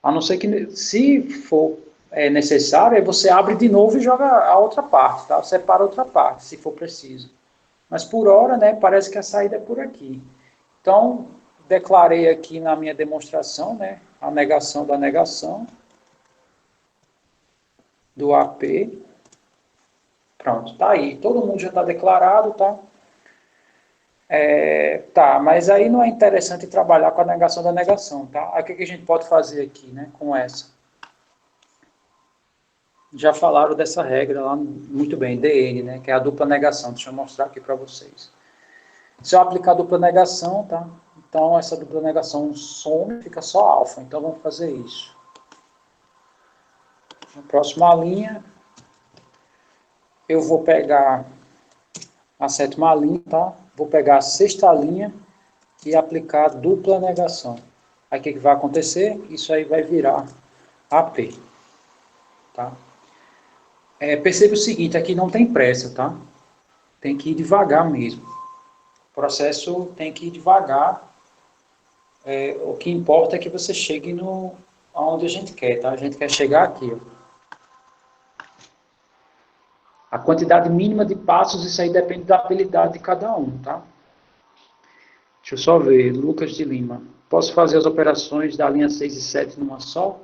A não ser que, se for necessário, aí você abre de novo e joga a outra parte, tá? Separa a outra parte, se for preciso. Mas por hora, né, parece que a saída é por aqui. Então, declarei aqui na minha demonstração, né, a negação da negação do AP. Pronto, tá aí. Todo mundo já está declarado, tá? Tá, mas aí não é interessante trabalhar com a negação da negação, tá? Aí o que a gente pode fazer aqui, né, com essa? Já falaram dessa regra lá, muito bem, DN, né, que é a dupla negação. Deixa eu mostrar aqui para vocês. Se eu aplicar a dupla negação, tá? Então, essa dupla negação some, fica só alfa. Então, vamos fazer isso. Na próxima linha, eu vou pegar a sétima linha, tá? Vou pegar a sexta linha e aplicar a dupla negação. Aí, o que vai acontecer? Isso aí vai virar AP, tá? Perceba o seguinte, aqui não tem pressa, tá? Tem que ir devagar mesmo. O processo tem que ir devagar. O que importa é que você chegue aonde a gente quer, tá? A gente quer chegar aqui, ó. A quantidade mínima de passos, isso aí depende da habilidade de cada um, tá? Deixa eu só ver, Lucas de Lima. Posso fazer as operações da linha 6 e 7 numa só?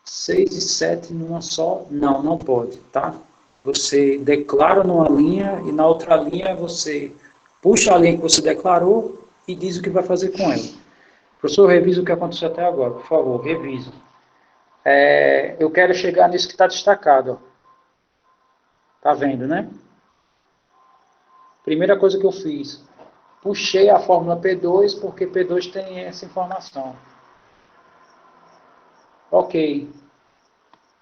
6 e 7 numa só? Não, não pode, tá? Você declara numa linha e na outra linha você puxa a linha que você declarou e diz o que vai fazer com ela. Professor, revisa o que aconteceu até agora, por favor, revisa. Eu quero chegar nisso que está destacado. Tá vendo, né? Primeira coisa que eu fiz, puxei a fórmula P2 porque P2 tem essa informação. Ok.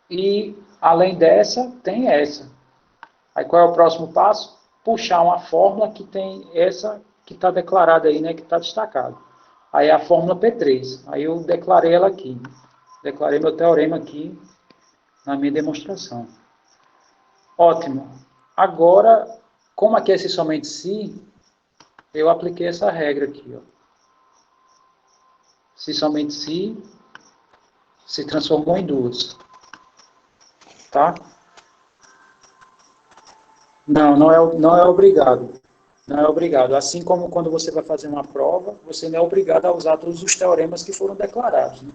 E, além dessa, tem essa. Aí, qual é o próximo passo? Puxar uma fórmula que tem essa que está declarada aí, né? Que está destacado. Aí, a fórmula P3. Aí, eu declarei ela aqui. Declarei meu teorema aqui na minha demonstração. Ótimo. Agora, como aqui é se somente se, eu apliquei essa regra aqui, ó. Se somente se transformou em duas. Tá? Não é obrigado. Não é obrigado. Assim como quando você vai fazer uma prova, você não é obrigado a usar todos os teoremas que foram declarados. Né?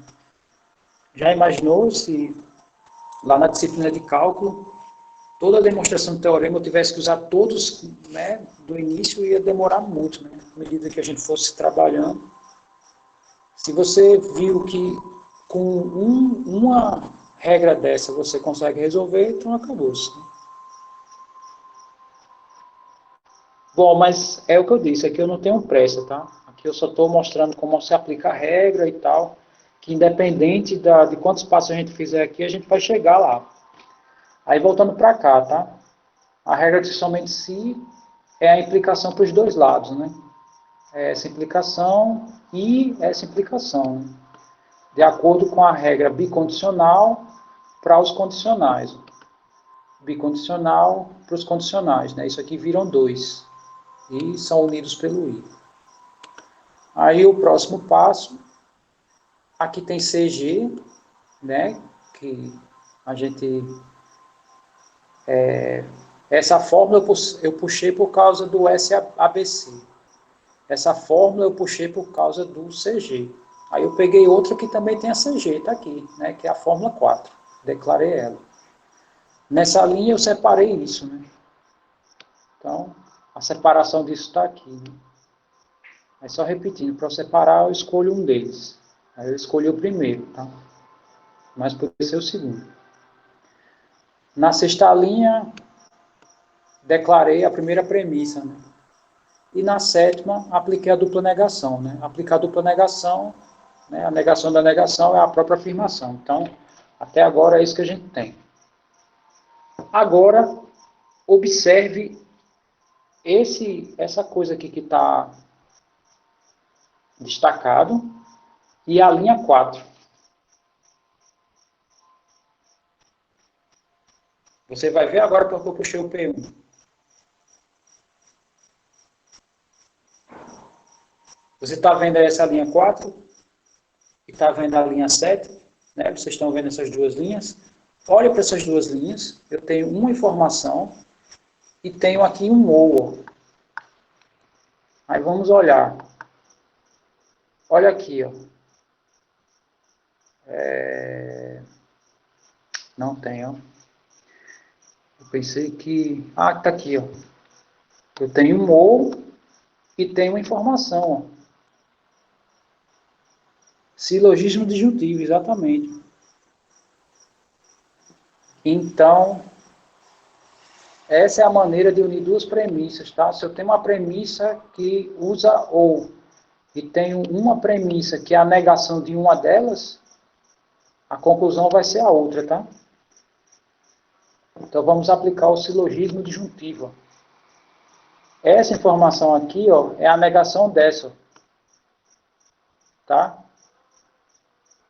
Já imaginou se lá na disciplina de cálculo, toda a demonstração do teorema eu tivesse que usar todos, né, do início, ia demorar muito, né? À medida que a gente fosse trabalhando. Se você viu que com uma regra dessa você consegue resolver, então acabou-se. Bom, mas é o que eu disse, aqui eu não tenho pressa, tá? Aqui eu só estou mostrando como se aplica a regra e tal, que independente de quantos passos a gente fizer aqui, a gente vai chegar lá. Aí voltando para cá, tá? A regra de somente se é a implicação para os dois lados, né? É essa implicação e essa implicação, né? De acordo com a regra bicondicional para os condicionais. Bicondicional para os condicionais, né? Isso aqui viram dois e são unidos pelo i. Aí o próximo passo, aqui tem CG, né? Que a gente essa fórmula eu puxei por causa do SABC. Essa fórmula eu puxei por causa do CG. Aí eu peguei outra que também tem a CG, está aqui, né? Que é a fórmula 4. Declarei ela. Nessa linha eu separei isso, né? Então, a separação disso está aqui. Né? Aí só repetindo, para eu separar eu escolho um deles. Aí eu escolhi o primeiro, tá? Mas poderia ser o segundo. Na sexta linha, declarei a primeira premissa, né? E na sétima, apliquei a dupla negação, né? Aplicar a dupla negação, né? A negação da negação é a própria afirmação. Então, até agora é isso que a gente tem. Agora, observe essa coisa aqui que está destacado e a linha 4. Você vai ver agora porque eu puxei o P1. Você está vendo aí essa linha 4 e está vendo a linha 7, né? Vocês estão vendo essas duas linhas? Olha para essas duas linhas, eu tenho uma informação e tenho aqui um ou. Aí vamos olhar. Olha aqui, ó. Não tem, ó. Eu pensei que... Ah, tá aqui, ó. Eu tenho um ou e tenho uma informação, ó. Silogismo disjuntivo, exatamente. Então, essa é a maneira de unir duas premissas, tá? Se eu tenho uma premissa que usa ou e tenho uma premissa que é a negação de uma delas, a conclusão vai ser a outra, tá? Então, vamos aplicar o silogismo disjuntivo. Essa informação aqui, ó, é a negação dessa, tá?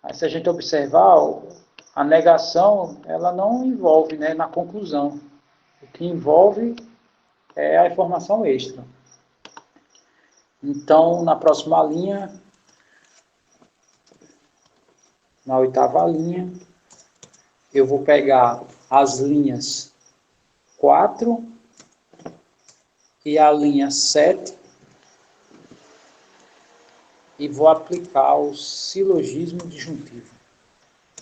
Aí, se a gente observar, ó, a negação, ela não envolve, né, na conclusão. O que envolve é a informação extra. Então, na próxima linha, na oitava linha, eu vou pegar as linhas 4 e a linha 7 e vou aplicar o silogismo disjuntivo.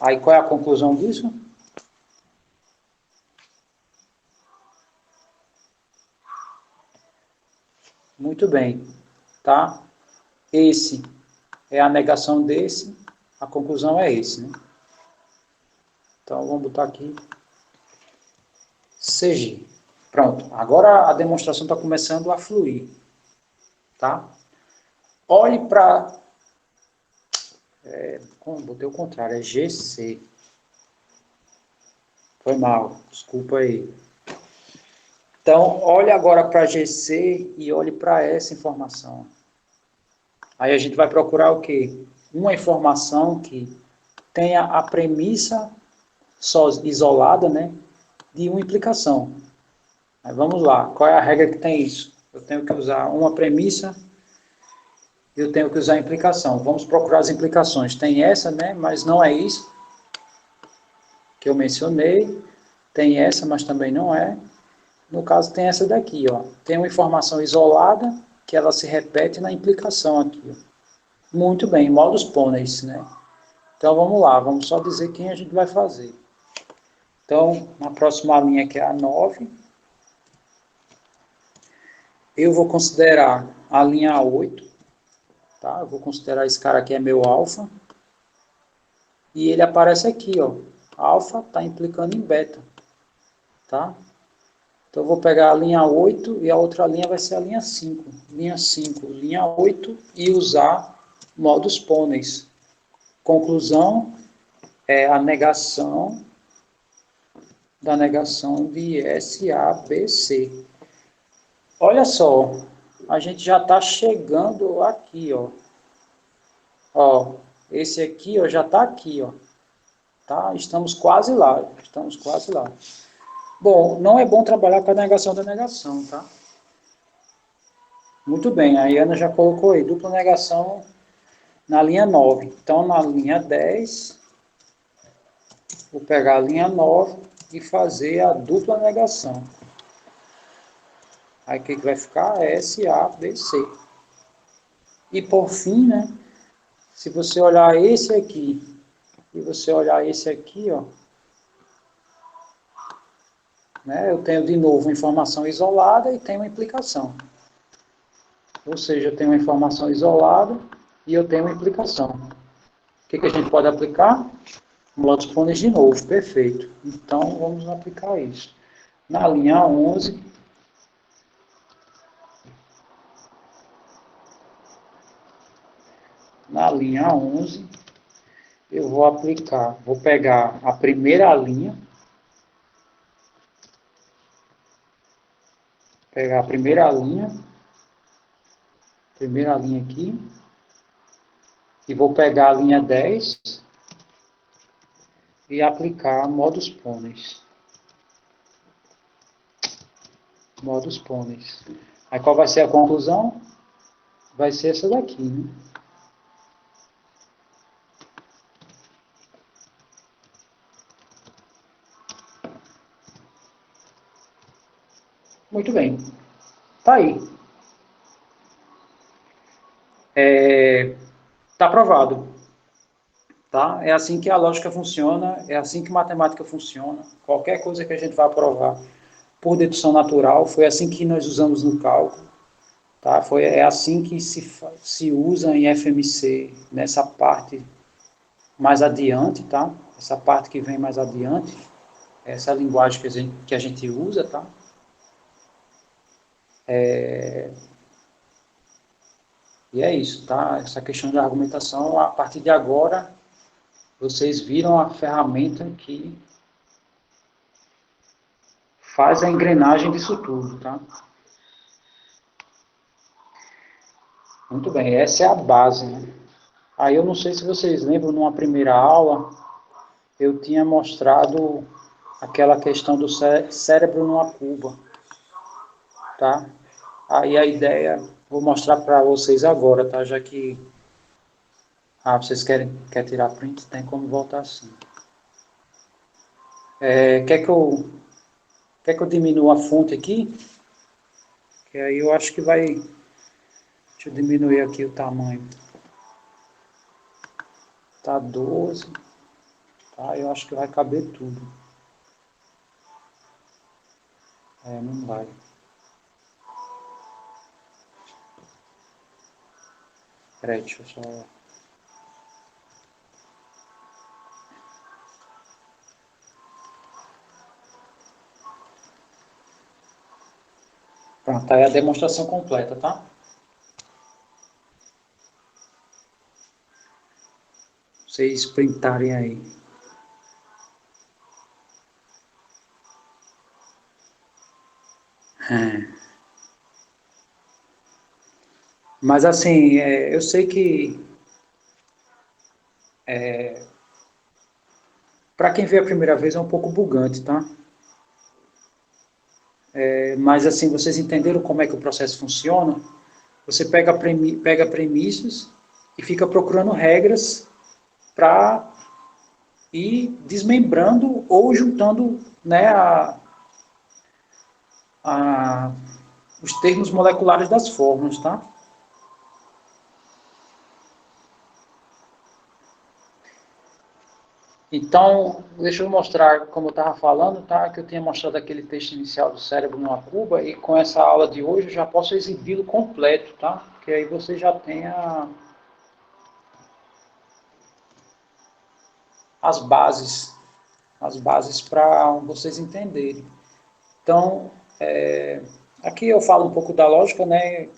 Aí qual é a conclusão disso? Muito bem, tá? Esse é a negação desse, a conclusão é esse, né? Então vamos botar aqui CG. Pronto, agora a demonstração está começando a fluir, tá? Olhe para... botei o contrário, é GC. Foi mal, desculpa aí. Então, olhe agora para GC e olhe para essa informação. Aí a gente vai procurar o quê? Uma informação que tenha a premissa só isolada, né, de uma implicação. Aí vamos lá, qual é a regra que tem isso? Eu tenho que usar uma premissa e eu tenho que usar a implicação. Vamos procurar as implicações. Tem essa, né, mas não é isso que eu mencionei. Tem essa, mas também não é. No caso, tem essa daqui, ó. Tem uma informação isolada que ela se repete na implicação aqui. Ó. Muito bem, modus ponens, né? Então, vamos lá. Vamos só dizer quem a gente vai fazer. Então, na próxima linha, que é a 9, eu vou considerar a linha 8, tá? Eu vou considerar esse cara aqui é meu alfa. E ele aparece aqui, ó. Alfa está implicando em beta, tá? Então, eu vou pegar a linha 8 e a outra linha vai ser a linha 5. Linha 5, linha 8 e usar modus ponens. Conclusão é a negação da negação de SABC. Olha só, a gente já está chegando aqui, ó. Ó, esse aqui, ó, já está aqui, ó. Tá? Estamos quase lá, estamos quase lá. Bom, não é bom trabalhar com a negação da negação, tá? Muito bem, a Ana já colocou aí, dupla negação na linha 9. Então, na linha 10, vou pegar a linha 9 e fazer a dupla negação. Aí o que vai ficar? SABC. E por fim, né, se você olhar esse aqui e você olhar esse aqui, ó, né, eu tenho de novo uma informação isolada e tenho uma implicação. Ou seja, eu tenho uma informação isolada e eu tenho uma implicação. O que a gente pode aplicar? Modus ponens de novo, perfeito. Então, vamos aplicar isso. Na linha 11, eu vou aplicar, vou pegar a primeira linha, primeira linha aqui, e vou pegar a linha 10 e aplicar modus ponens. Modus ponens. Aí qual vai ser a conclusão? Vai ser essa daqui, né? Muito bem. Tá aí. Tá aprovado. Tá? É assim que a lógica funciona, é assim que a matemática funciona. Qualquer coisa que a gente vai provar por dedução natural, foi assim que nós usamos no cálculo. Tá? É assim que se usa em FMC, nessa parte mais adiante, tá? Essa parte que vem mais adiante, essa linguagem que a gente usa, tá? E é isso, tá? Essa questão de argumentação, a partir de agora, vocês viram a ferramenta que faz a engrenagem disso tudo, tá? Muito bem, essa é a base, né? Aí eu não sei se vocês lembram, numa primeira aula, eu tinha mostrado aquela questão do cérebro numa cuba, tá? Aí a ideia, vou mostrar para vocês agora, tá? Já que vocês querem tirar print, tem como voltar assim. Quer que eu diminua a fonte aqui? Que aí eu acho que vai... Deixa eu diminuir aqui o tamanho. Tá 12. Tá, eu acho que vai caber tudo. Não vai. Peraí, deixa eu só... Pronto, tá aí a demonstração completa, tá? Vocês printarem aí. Mas assim, eu sei que para quem vê a primeira vez é um pouco bugante, tá? Mas assim, vocês entenderam como é que o processo funciona? Você pega premissas e fica procurando regras para ir desmembrando ou juntando, né, a, os termos moleculares das fórmulas, tá? Então, deixa eu mostrar, como eu estava falando, tá? Que eu tinha mostrado aquele texto inicial do cérebro numa cuba, e com essa aula de hoje eu já posso exibi-lo completo, tá? Que aí você já tem as bases para vocês entenderem. Então, aqui eu falo um pouco da lógica, né?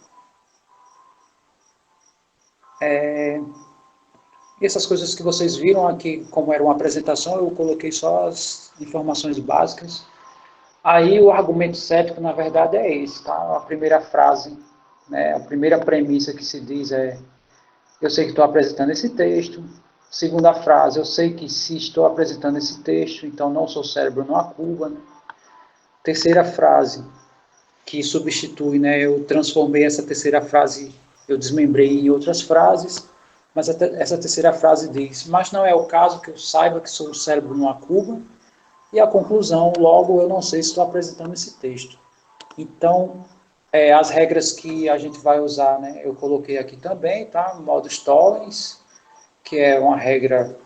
E essas coisas que vocês viram aqui, como era uma apresentação, eu coloquei só as informações básicas. Aí o argumento cético, na verdade, é esse, tá? A primeira frase, né? A primeira premissa que se diz é: eu sei que estou apresentando esse texto. Segunda frase, eu sei que se estou apresentando esse texto, então não sou cérebro numa cuba. Né? Terceira frase, que substitui, né? Eu transformei essa terceira frase, eu desmembrei em outras frases, mas essa terceira frase diz: mas não é o caso que eu saiba que sou o cérebro numa cuba. E a conclusão, logo eu não sei se estou apresentando esse texto. Então, as regras que a gente vai usar, né? Eu coloquei aqui também, tá? Modo Stollens, que é uma regra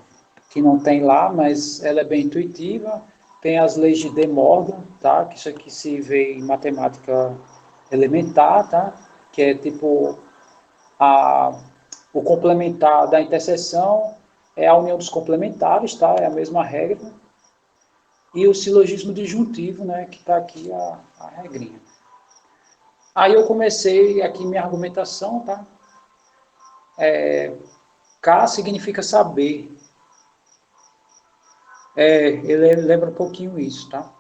que não tem lá, mas ela é bem intuitiva. Tem as leis de De Morgan, tá? Que isso aqui se vê em matemática elementar, tá? Que é tipo a, o complementar da interseção é a união dos complementares, tá? É a mesma regra. E o silogismo disjuntivo, né? Que está aqui a regrinha. Aí eu comecei aqui minha argumentação, tá? K significa saber. Ele lembra um pouquinho isso, tá?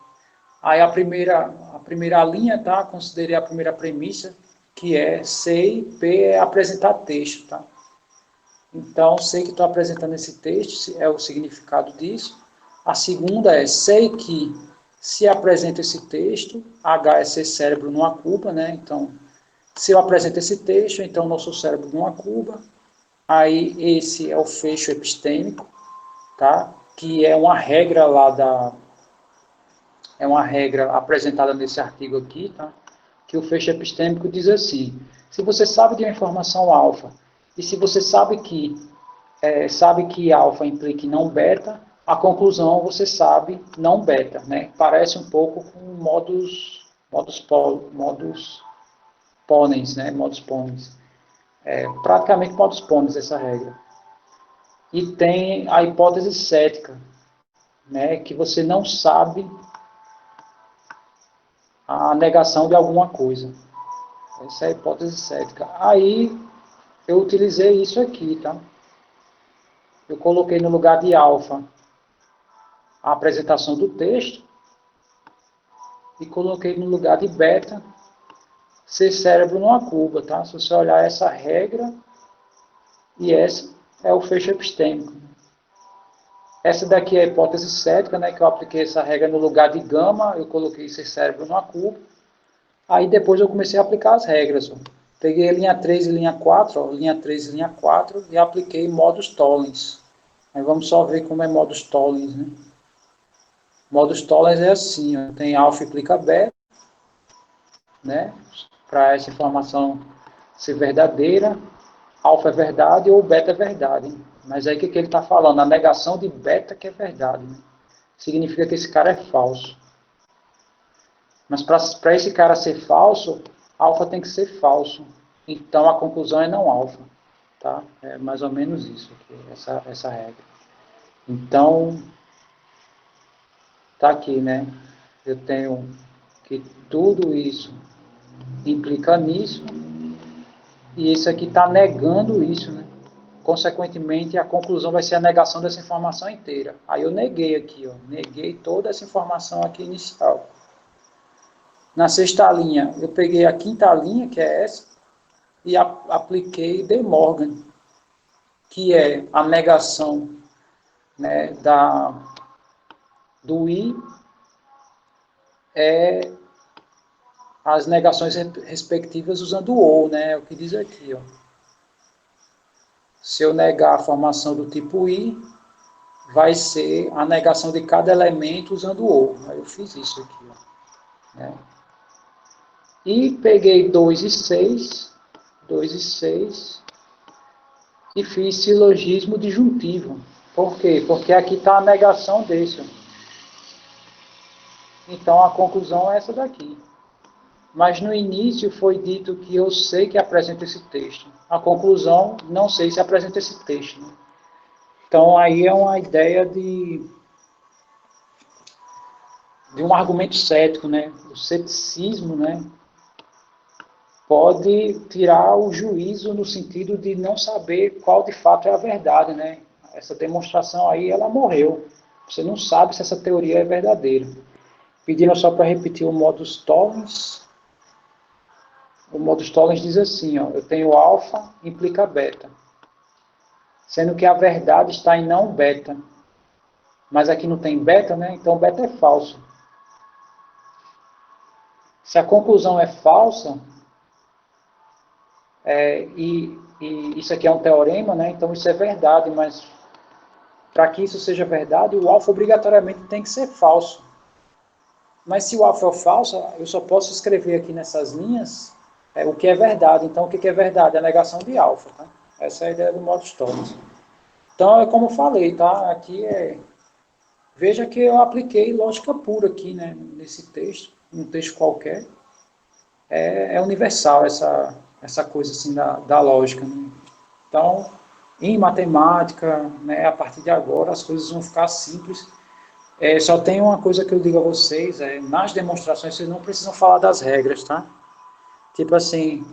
Aí a primeira linha, tá? Considerei a primeira premissa, que é sei, P é apresentar texto, tá? Então, sei que estou apresentando esse texto, é o significado disso. A segunda é sei que se apresento esse texto, H é ser cérebro numa cuba, né? Então, se eu apresento esse texto, então não sou cérebro numa cuba. Aí, esse é o fecho epistêmico, tá? Que é uma regra lá é uma regra apresentada nesse artigo aqui, tá? Que o fecho epistêmico diz assim: se você sabe de uma informação alfa e se você sabe que alfa implica em não beta, a conclusão você sabe não beta, né? Parece um pouco com modus ponens, né? Modus ponens. Praticamente modus ponens essa regra. E tem a hipótese cética, né? Que você não sabe a negação de alguma coisa. Essa é a hipótese cética. Aí eu utilizei isso aqui, tá? Eu coloquei no lugar de alfa a apresentação do texto e coloquei no lugar de beta ser cérebro numa cuba, tá? Se você olhar essa regra, e essa é o fecho epistêmico. Essa daqui é a hipótese cética, né? Que eu apliquei essa regra no lugar de gama, eu coloquei ser cérebro numa cuba. Aí depois eu comecei a aplicar as regras. Ó. Peguei a linha 3 e linha 4, ó, linha 3 e linha 4, e apliquei modus tollens. Aí vamos só ver como é modus tollens, né? Modus tollens é assim, ó, tem alfa implica beta, né? Para essa informação ser verdadeira, alfa é verdade ou beta é verdade. Mas aí o que ele está falando? A negação de beta que é verdade. Né? Significa que esse cara é falso. Mas para esse cara ser falso, alfa tem que ser falso. Então a conclusão é não alfa. Tá? É mais ou menos isso aqui, essa regra. Então, tá aqui, né? Eu tenho que tudo isso implica nisso, e isso aqui está negando isso, né? Consequentemente, a conclusão vai ser a negação dessa informação inteira. Aí eu neguei aqui, ó, neguei toda essa informação aqui inicial. Na sexta linha, eu peguei a quinta linha, que é essa, e apliquei De Morgan, que é a negação, né, do I, as negações respectivas usando o ou, né, é o que diz aqui, ó. Se eu negar a formação do tipo I, vai ser a negação de cada elemento usando o ou. Aí eu fiz isso aqui, ó, né. E peguei 2 e 6, e fiz silogismo disjuntivo. Por quê? Porque aqui está a negação desse. Ó. Então a conclusão é essa daqui. Mas no início foi dito que eu sei que apresenta esse texto. A conclusão, não sei se apresenta esse texto. Né? Então aí é uma ideia de um argumento cético, né? O ceticismo, né? Pode tirar o juízo no sentido de não saber qual de fato é a verdade, né? Essa demonstração aí, ela morreu. Você não sabe se essa teoria é verdadeira. Pediram só para repetir o modus tollens. O modus tollens diz assim, ó, eu tenho alfa, implica beta. Sendo que a verdade está em não beta. Mas aqui não tem beta, né? Então beta é falso. Se a conclusão é falsa, e isso aqui é um teorema, né? Então isso é verdade, mas para que isso seja verdade, o alfa obrigatoriamente tem que ser falso. Mas se o alfa é falso, eu só posso escrever aqui nessas linhas o que é verdade. Então o que é verdade? A negação de alfa. Tá? Essa é a ideia do modus tollens. Então é como eu falei, tá? Aqui veja que eu apliquei lógica pura aqui, né? Nesse texto, um texto qualquer. É universal essa coisa assim da lógica. Né? Então, em matemática, né, a partir de agora, as coisas vão ficar simples. Só tem uma coisa que eu digo a vocês, nas demonstrações vocês não precisam falar das regras, tá? Tipo assim,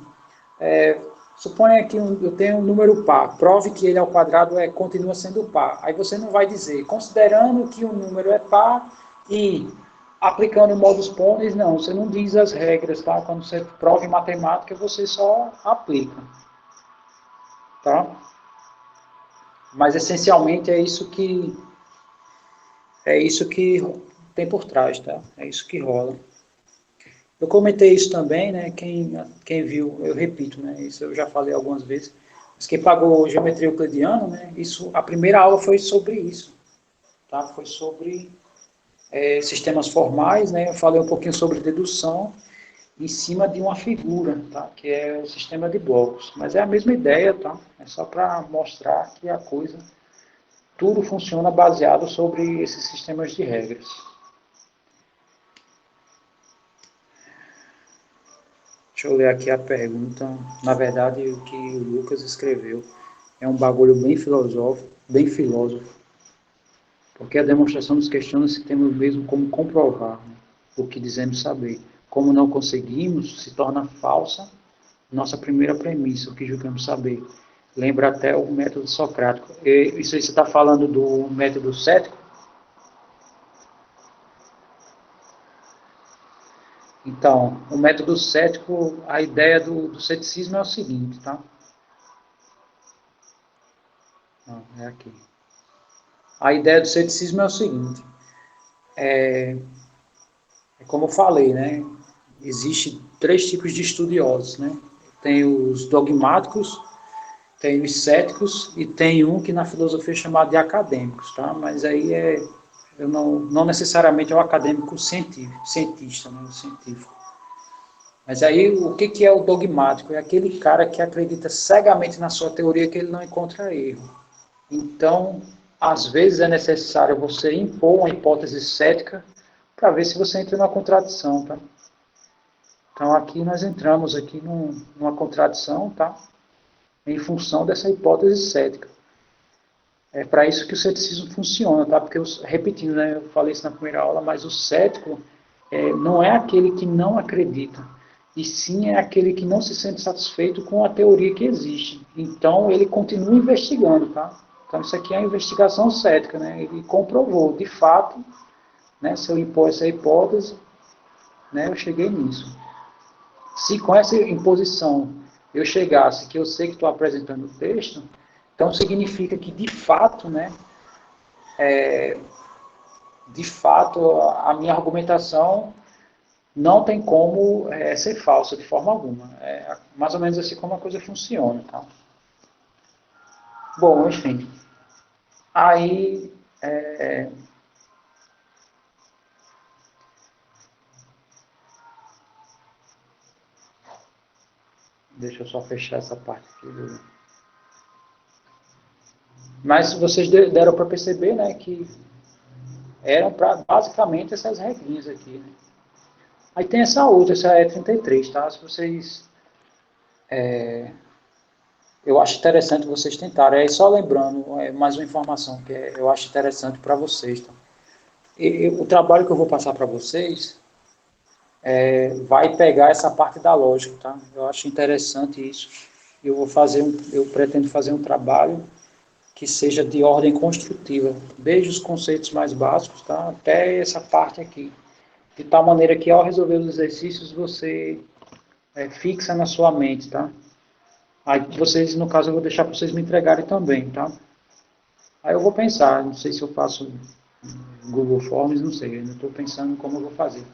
suponha que eu tenho um número par, prove que ele ao quadrado continua sendo par. Aí você não vai dizer, considerando que o número é par e aplicando o modus ponens, não, você não diz as regras, tá? Quando você prova em matemática, você só aplica, tá? Mas essencialmente é isso que tem por trás, tá? É isso que rola. Eu comentei isso também, né? Quem viu, eu repito, né? Isso eu já falei algumas vezes. Mas quem pagou geometria euclidiana, né? A primeira aula foi sobre isso, tá? Foi sobre sistemas formais, né? Eu falei um pouquinho sobre dedução em cima de uma figura, tá? Que é o sistema de blocos. Mas é a mesma ideia, tá? É só para mostrar que a coisa tudo funciona baseado sobre esses sistemas de regras. Deixa eu ler aqui a pergunta. Na verdade, o que o Lucas escreveu é um bagulho bem filósofo, porque a demonstração nos questiona se temos mesmo como comprovar, né, o que dizemos saber. Como não conseguimos, se torna falsa nossa primeira premissa, o que julgamos saber. Lembra até o método socrático. Isso aí você está falando do método cético? Então, o método cético, a ideia do ceticismo é o seguinte, tá? Não, é aqui. A ideia do ceticismo é o seguinte, como eu falei, né? Existem 3 tipos de estudiosos, né? Tem os dogmáticos, tem os céticos e tem um que na filosofia é chamado de acadêmicos, tá? Mas aí eu não necessariamente é o acadêmico cientista, né? O científico. Mas aí o que é o dogmático? É aquele cara que acredita cegamente na sua teoria que ele não encontra erro. Então, às vezes é necessário você impor uma hipótese cética para ver se você entra numa contradição, tá? Então, aqui nós entramos aqui numa contradição, tá? Em função dessa hipótese cética. É para isso que o ceticismo funciona, tá? Porque, repetindo, né, eu falei isso na primeira aula, mas o cético não é aquele que não acredita, e sim é aquele que não se sente satisfeito com a teoria que existe. Então, ele continua investigando, tá? Então, isso aqui é a investigação cética, né? Ele comprovou, de fato, né, se eu impor essa hipótese, né, eu cheguei nisso. Se com essa imposição eu chegasse que eu sei que estou apresentando o texto, então significa que, de fato, a minha argumentação não tem como ser falsa de forma alguma. É mais ou menos assim como a coisa funciona. Tá? Bom, enfim. Aí, deixa eu só fechar essa parte aqui. Mas vocês deram para perceber, né, que eram basicamente essas regrinhas aqui. Né? Aí tem essa outra, essa E33, tá? Se vocês... eu acho interessante vocês tentarem. Aí só lembrando, mais uma informação que eu acho interessante para vocês. Tá? O trabalho que eu vou passar para vocês vai pegar essa parte da lógica, tá? Eu acho interessante isso. Eu pretendo fazer um trabalho que seja de ordem construtiva, desde os conceitos mais básicos, tá? Até essa parte aqui. De tal maneira que ao resolver os exercícios você fixa na sua mente, tá? Aí vocês, no caso, eu vou deixar para vocês me entregarem também, tá? Aí eu vou pensar, não sei se eu faço Google Forms, não sei, ainda estou pensando como eu vou fazer.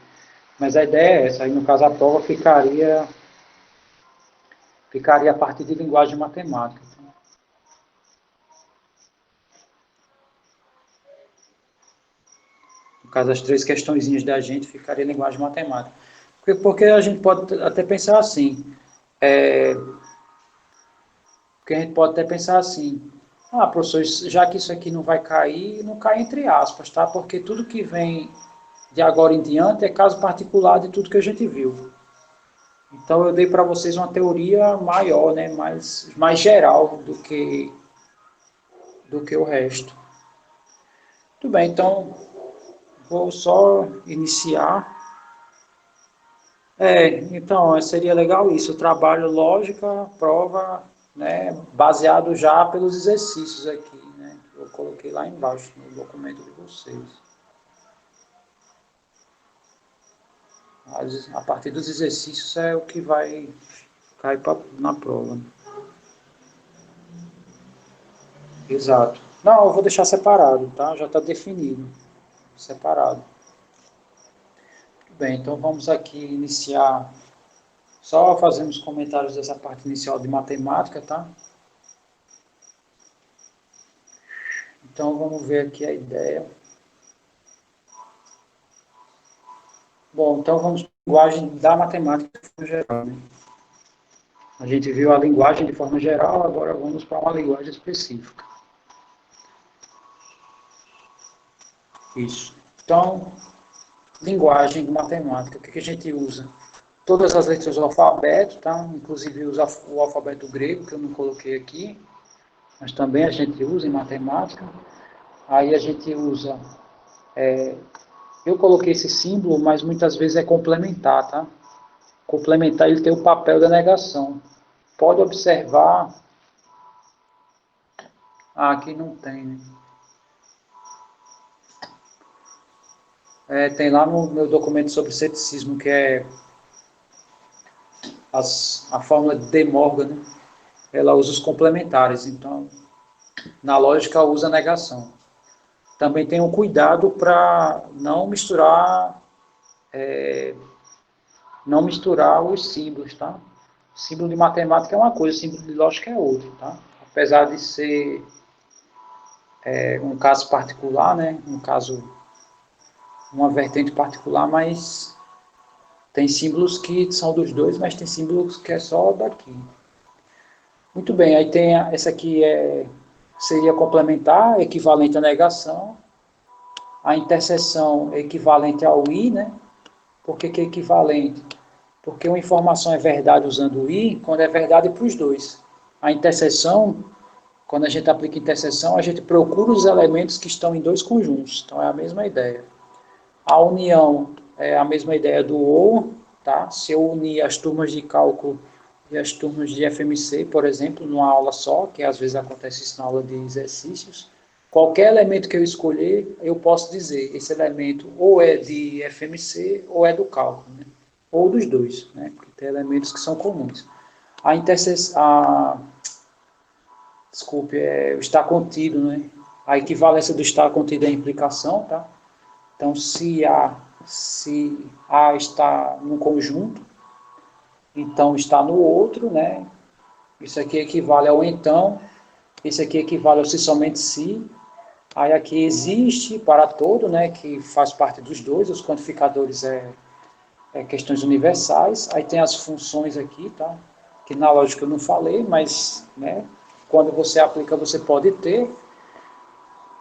Mas a ideia é essa, aí no caso a prova ficaria a partir de linguagem matemática. No caso, as três questõezinhas da gente ficaria em linguagem matemática. Porque a gente pode até pensar assim, porque a gente pode até pensar assim, professor, já que isso aqui não vai cair, não cai entre aspas, tá? Porque tudo que vem de agora em diante é caso particular de tudo que a gente viu. Então eu dei para vocês uma teoria maior, né? mais geral do que o resto. Tudo bem, então vou só iniciar. Então seria legal isso, o trabalho lógica, prova, né, baseado já pelos exercícios aqui, né, que eu coloquei lá embaixo no documento de vocês. A partir dos exercícios é o que vai cair na prova. Exato. Não, eu vou deixar separado, tá? Já está definido, separado. Bem, então vamos aqui iniciar, só fazendo os comentários dessa parte inicial de matemática, tá? Então vamos ver aqui a ideia. Bom, então vamos para a linguagem da matemática de forma geral. Né? A gente viu a linguagem de forma geral, agora vamos para uma linguagem específica. Isso. Então, linguagem de matemática, o que a gente usa? Todas as letras do alfabeto, tá? Inclusive o alfabeto grego, que eu não coloquei aqui, mas também a gente usa em matemática. Aí a gente usa... eu coloquei esse símbolo, mas muitas vezes é complementar, tá? Complementar, ele tem o papel da negação. Pode observar... aqui não tem, né? Tem lá no meu documento sobre ceticismo, que é a fórmula de De Morgan, né? Ela usa os complementares, então na lógica usa a negação. Também tem um cuidado para não misturar os símbolos, tá? Símbolo de matemática é uma coisa, símbolo de lógica é outra, tá? Apesar de ser um caso particular, né? Uma vertente particular, mas tem símbolos que são dos dois, mas tem símbolos que é só daqui. Muito bem, aí tem essa aqui seria complementar, equivalente à negação. A interseção é equivalente ao i, né? Por que é equivalente? Porque uma informação é verdade usando o i, quando é verdade para os dois. A interseção, quando a gente aplica interseção, a gente procura os elementos que estão em dois conjuntos. Então é a mesma ideia. A união é a mesma ideia do ou, tá? Se eu unir as turmas de cálculo e as turmas de FMC, por exemplo, numa aula só, que às vezes acontece isso na aula de exercícios, qualquer elemento que eu escolher, eu posso dizer, esse elemento ou é de FMC ou é do cálculo, né? Ou dos dois, né? Porque tem elementos que são comuns. A interseção, desculpe, o estar contido, né? A equivalência do estar contido é a implicação, tá? Então, se A está num conjunto, então está no outro, né? Isso aqui equivale ao então, isso aqui equivale ao se somente se. Aí aqui existe para todo, né? Que faz parte dos dois, os quantificadores questões universais. Aí tem as funções aqui, tá? Que na lógica eu não falei, mas, né? Quando você aplica, você pode ter.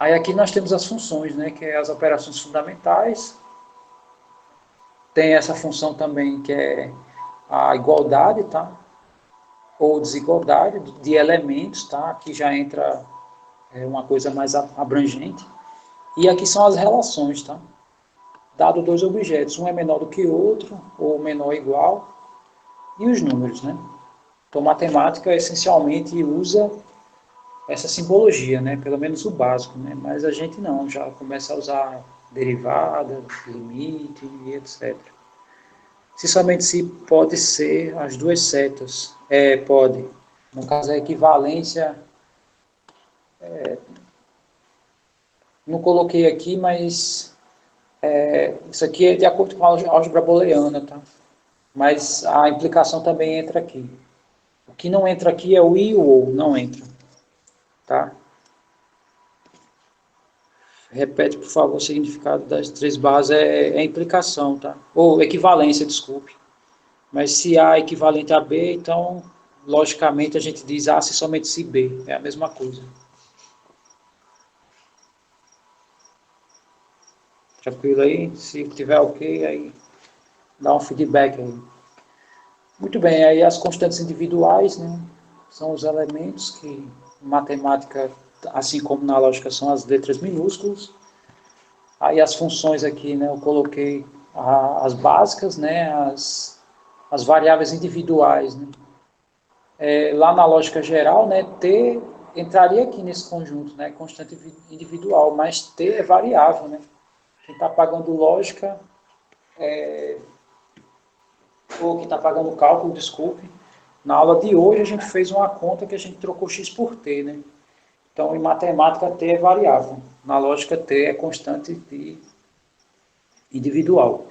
Aí aqui nós temos as funções, né? Que é as operações fundamentais. Tem essa função também que é a igualdade, tá? Ou desigualdade de elementos, tá? Aqui já entra uma coisa mais abrangente. E aqui são as relações, tá? Dado dois objetos, um é menor do que o outro, ou menor ou igual, e os números, né? Então, matemática essencialmente usa essa simbologia, né? Pelo menos o básico, né? Mas a gente não, já começa a usar derivada, limite e etc. Se somente se pode ser as duas setas. Pode. No caso, a equivalência, não coloquei aqui, mas isso aqui é de acordo com a álgebra booleana, tá? Mas a implicação também entra aqui. O que não entra aqui é o i e o ou, não entra, tá? Repete, por favor, o significado das três barras é implicação, tá? Ou equivalência, desculpe. Mas se A é equivalente a B, então, logicamente, a gente diz A se somente se B. É a mesma coisa. Tranquilo aí? Se tiver ok, aí dá um feedback aí. Muito bem, aí as constantes individuais, né? São os elementos que, em matemática, assim como na lógica, são as letras minúsculas. Aí as funções aqui, né? Eu coloquei as básicas, né? As variáveis individuais, né? Lá na lógica geral, né, T entraria aqui nesse conjunto, né, constante individual, mas T é variável, né? Quem está pagando lógica, ou quem está pagando cálculo, desculpe, na aula de hoje a gente fez uma conta que a gente trocou x por T, né? Então, em matemática, T é variável. Na lógica, T é constante individual.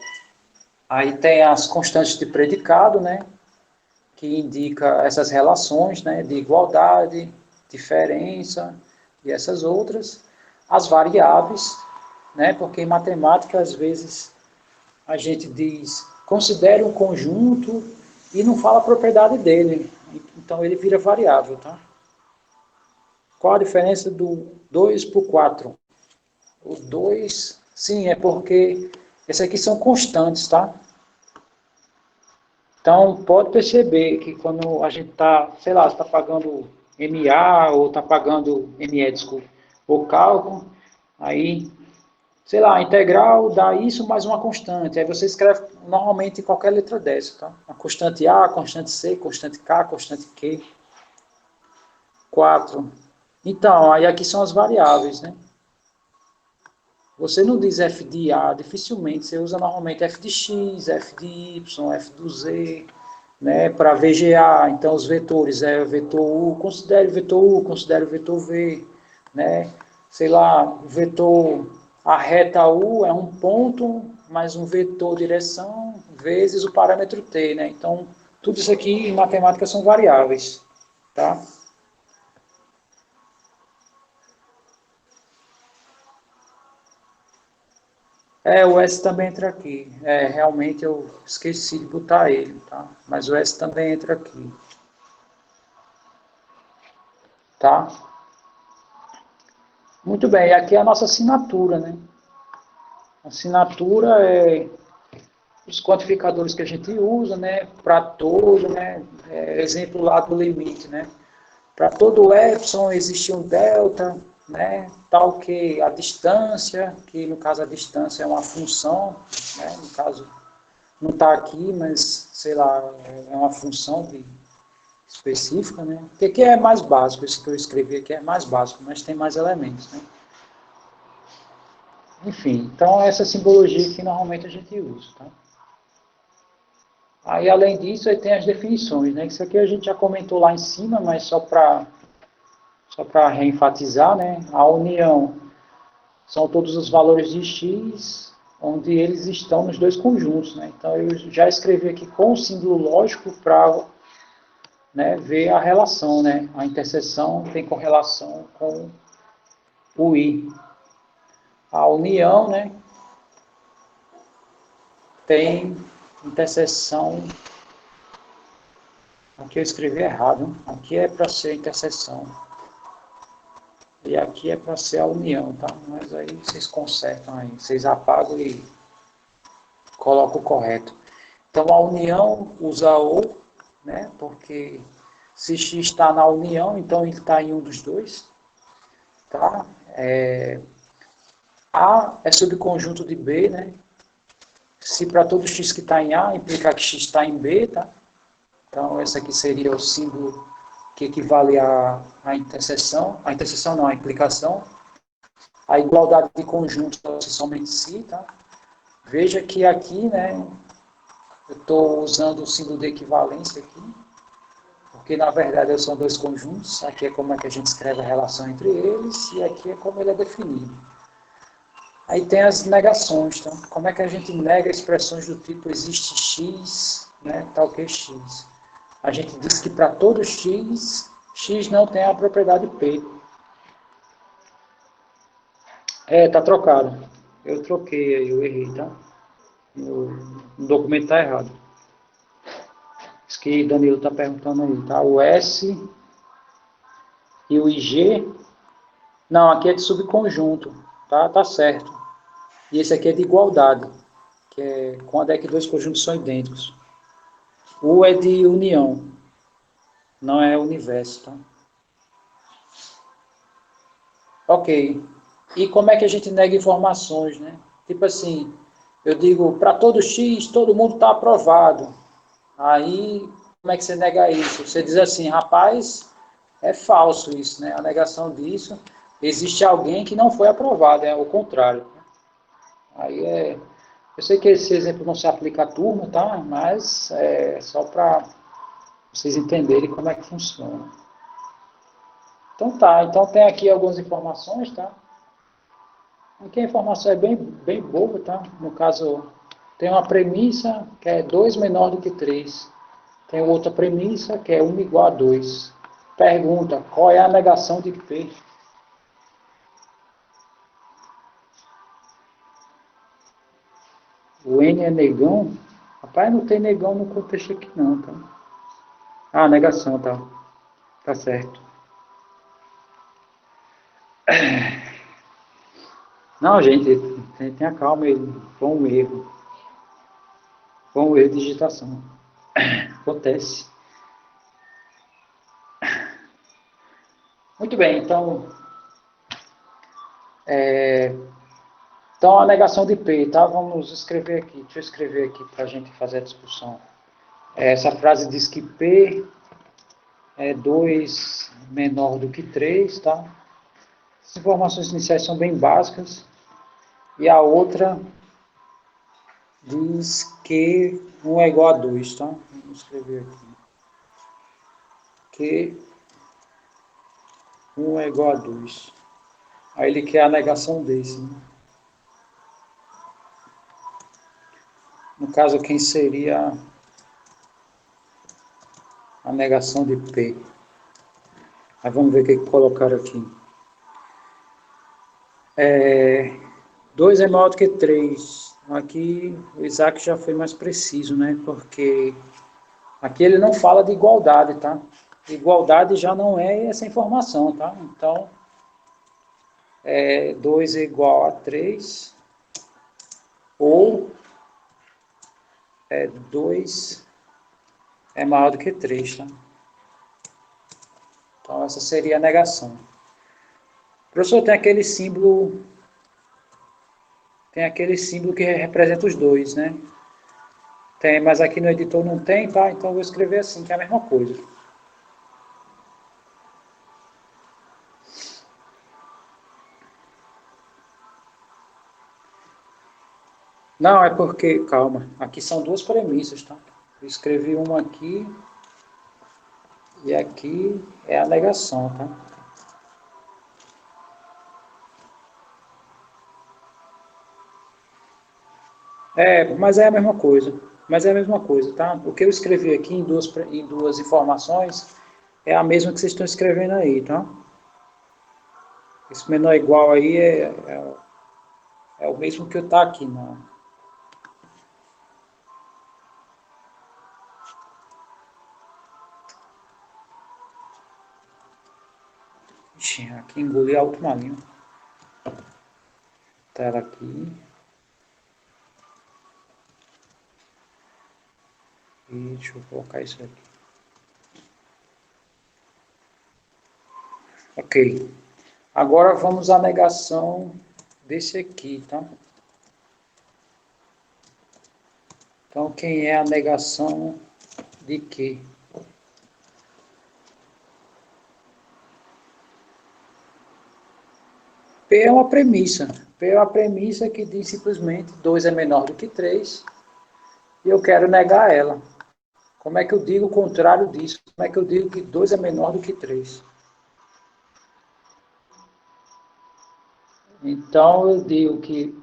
Aí tem as constantes de predicado, né? Que indica essas relações, né, de igualdade, diferença e essas outras, as variáveis, né, porque em matemática às vezes a gente diz considere um conjunto e não fala a propriedade dele, então ele vira variável, tá? Qual a diferença do 2 para o 4? O 2, sim, é porque esses aqui são constantes, tá? Então, pode perceber que quando a gente está, sei lá, está pagando MA ou está pagando ME, desculpa, o cálculo, aí, sei lá, a integral dá isso mais uma constante. Aí você escreve normalmente qualquer letra dessa, tá? A constante A, constante C, constante K, constante Q. 4. Então, aí aqui são as variáveis, né? Você não diz f de A, dificilmente. Você usa normalmente f de x, f de y, f do z, né, para VGA. Então, os vetores o vetor U, considere o vetor U, considere o vetor V, né? Sei lá, o vetor, a reta U é um ponto mais um vetor direção vezes o parâmetro T, né? Então, tudo isso aqui em matemática são variáveis, tá? O S também entra aqui. Realmente eu esqueci de botar ele, tá? Mas o S também entra aqui, tá? Muito bem, aqui é a nossa assinatura, né? A assinatura é os quantificadores que a gente usa, né? Para todo, né? Exemplo lá do limite, né? Para todo epsilon existe um delta, né? Tal que a distância, que no caso a distância é uma função, né? No caso não está aqui, mas sei lá, é uma função específica, né? O que é mais básico? Esse que eu escrevi aqui é mais básico, mas tem mais elementos, né? Enfim, então essa simbologia que normalmente a gente usa, tá? Aí, além disso, aí tem as definições, né? Isso aqui a gente já comentou lá em cima, mas só para reenfatizar, né? A união são todos os valores de x, onde eles estão nos dois conjuntos, né? Então, eu já escrevi aqui com o símbolo lógico para, né, ver a relação, né? A interseção tem correlação com o i. A união, né, tem interseção. Aqui eu escrevi errado. Aqui é para ser interseção. E aqui é para ser a união, tá? Mas aí vocês consertam aí. Vocês apagam e colocam o correto. Então a união usa o, né? Porque se x está na união, então ele está em um dos dois, tá? A é subconjunto de B, né? Se para todo x que está em A, implica que x está em B, tá? Então esse aqui seria o símbolo que equivale à interseção. A interseção não, a implicação. A igualdade de conjuntos é somente si, tá? Veja que aqui, né, eu estou usando o símbolo de equivalência aqui, porque na verdade são dois conjuntos. Aqui é como é que a gente escreve a relação entre eles e aqui é como ele é definido. Aí tem as negações, tá? Como é que a gente nega expressões do tipo existe x, né, tal que x. A gente diz que para todo x, x não tem a propriedade p. Tá trocado. Eu troquei aí, eu errei, tá? O documento tá errado. Isso que Danilo tá perguntando aí, tá? O S e o IG, não, aqui é de subconjunto, tá? Tá certo. E esse aqui é de igualdade, que é quando é que dois conjuntos são idênticos. O é de união, não é universo, tá? Ok. E como é que a gente nega informações, né? Tipo assim, eu digo, para todo X, todo mundo está aprovado. Aí, como é que você nega isso? Você diz assim, rapaz, é falso isso, né? A negação disso, existe alguém que não foi aprovado, é o contrário. Aí eu sei que esse exemplo não se aplica à turma, tá? Mas é só para vocês entenderem como é que funciona. Então tá, então tem aqui algumas informações, tá? Aqui a informação é bem boba, tá? No caso, tem uma premissa que é 2 menor do que 3. Tem outra premissa que é 1 igual a 2. Pergunta, qual é a negação de P? O N é negão? Rapaz, não tem negão no contexto aqui não, tá? Ah, negação, tá. Tá certo. Não, gente, tenha calma, foi um erro. Foi um erro de digitação. Acontece. Muito bem, então a negação de P, tá? Vamos escrever aqui. Deixa eu escrever aqui para a gente fazer a discussão. Essa frase diz que P é 2 menor do que 3, tá? As informações iniciais são bem básicas. E a outra diz que 1 é igual a 2, tá? Vamos escrever aqui. Que 1 é igual a 2. Aí ele quer a negação desse, né? No caso, quem seria a negação de P? Aí vamos ver o que colocaram aqui. 2 é maior do que 3. Aqui o Isaac já foi mais preciso, né? Porque aqui ele não fala de igualdade, tá? Igualdade já não é essa informação, tá? Então, 2 é igual a 3, ou 2 é maior do que 3, tá? Então, essa seria a negação. Professor, tem aquele símbolo que representa os dois, né? Tem, mas aqui no editor não tem, tá? Então eu vou escrever assim, que é a mesma coisa. Não, é porque, calma, aqui são duas premissas, tá? Eu escrevi uma aqui e aqui é a negação, tá? Mas é a mesma coisa. Mas é a mesma coisa, tá? O que eu escrevi aqui em duas informações é a mesma que vocês estão escrevendo aí, tá? Esse menor igual aí é o mesmo que eu tá aqui, não. Ixi, aqui engoli a última linha. Tela aqui. E deixa eu colocar isso aqui. Ok. Agora vamos à negação desse aqui, tá? Então, quem é a negação de quê? P é uma premissa. P é uma premissa que diz simplesmente 2 é menor do que 3 e eu quero negar ela. Como é que eu digo o contrário disso? Como é que eu digo que 2 é menor do que 3? Então, eu digo que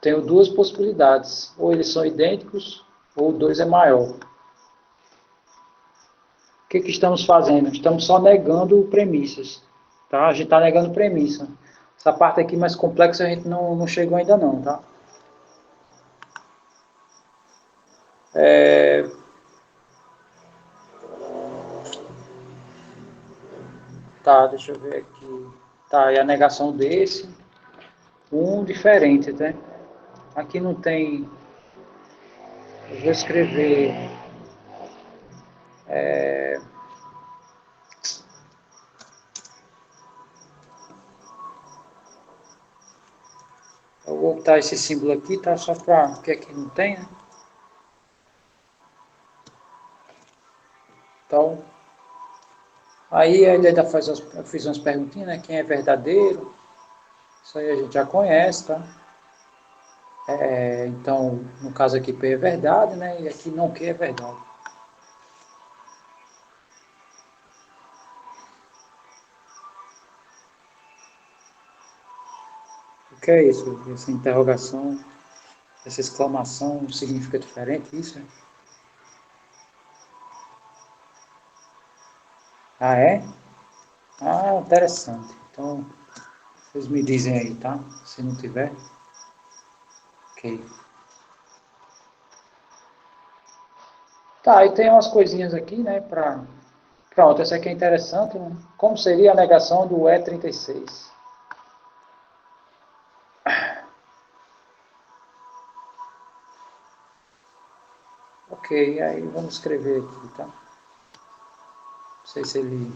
tenho duas possibilidades. Ou eles são idênticos, ou 2 é maior. O que estamos fazendo? Estamos só negando premissas. Tá? A gente está negando premissa. Essa parte aqui mais complexa a gente não chegou ainda não, tá? Tá, deixa eu ver aqui. Tá, e a negação desse, um diferente, né? Aqui não tem. Eu vou escrever. Eu vou botar esse símbolo aqui, tá? Só para. Porque aqui não tem, né? Então, aí ele ainda faz eu fiz umas perguntinhas, né? Quem é verdadeiro? Isso aí a gente já conhece, tá? Então, no caso aqui, P é verdade, né? E aqui não Q é verdade. O que é isso? Essa interrogação, essa exclamação significa diferente, isso? Ah, é? Ah, interessante. Então, vocês me dizem aí, tá? Se não tiver, ok. Tá, e tem umas coisinhas aqui, né, pra... Pronto, essa aqui é interessante, né? Como seria a negação do E36? Ok, aí vamos escrever aqui, tá? Não sei se ele...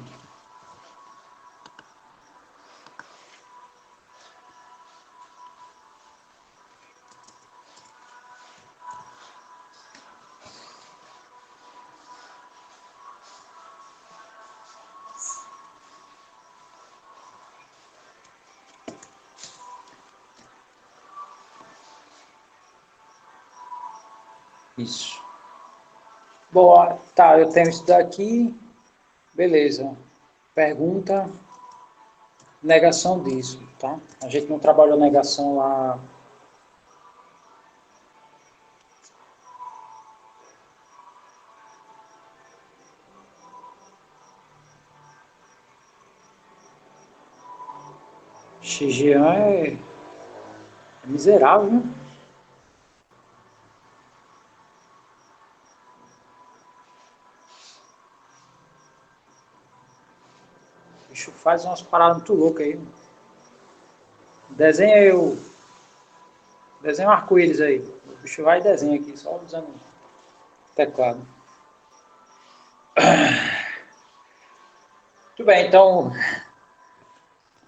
Isso. Bom, tá, eu tenho isso daqui, beleza. Pergunta, negação disso, tá? A gente não trabalhou negação lá. Xijian é miserável, né? O bicho faz umas paradas muito loucas aí. Desenha eu. Desenha um arco-íris aí. O bicho vai e desenha aqui, só usando o teclado. Muito bem, então,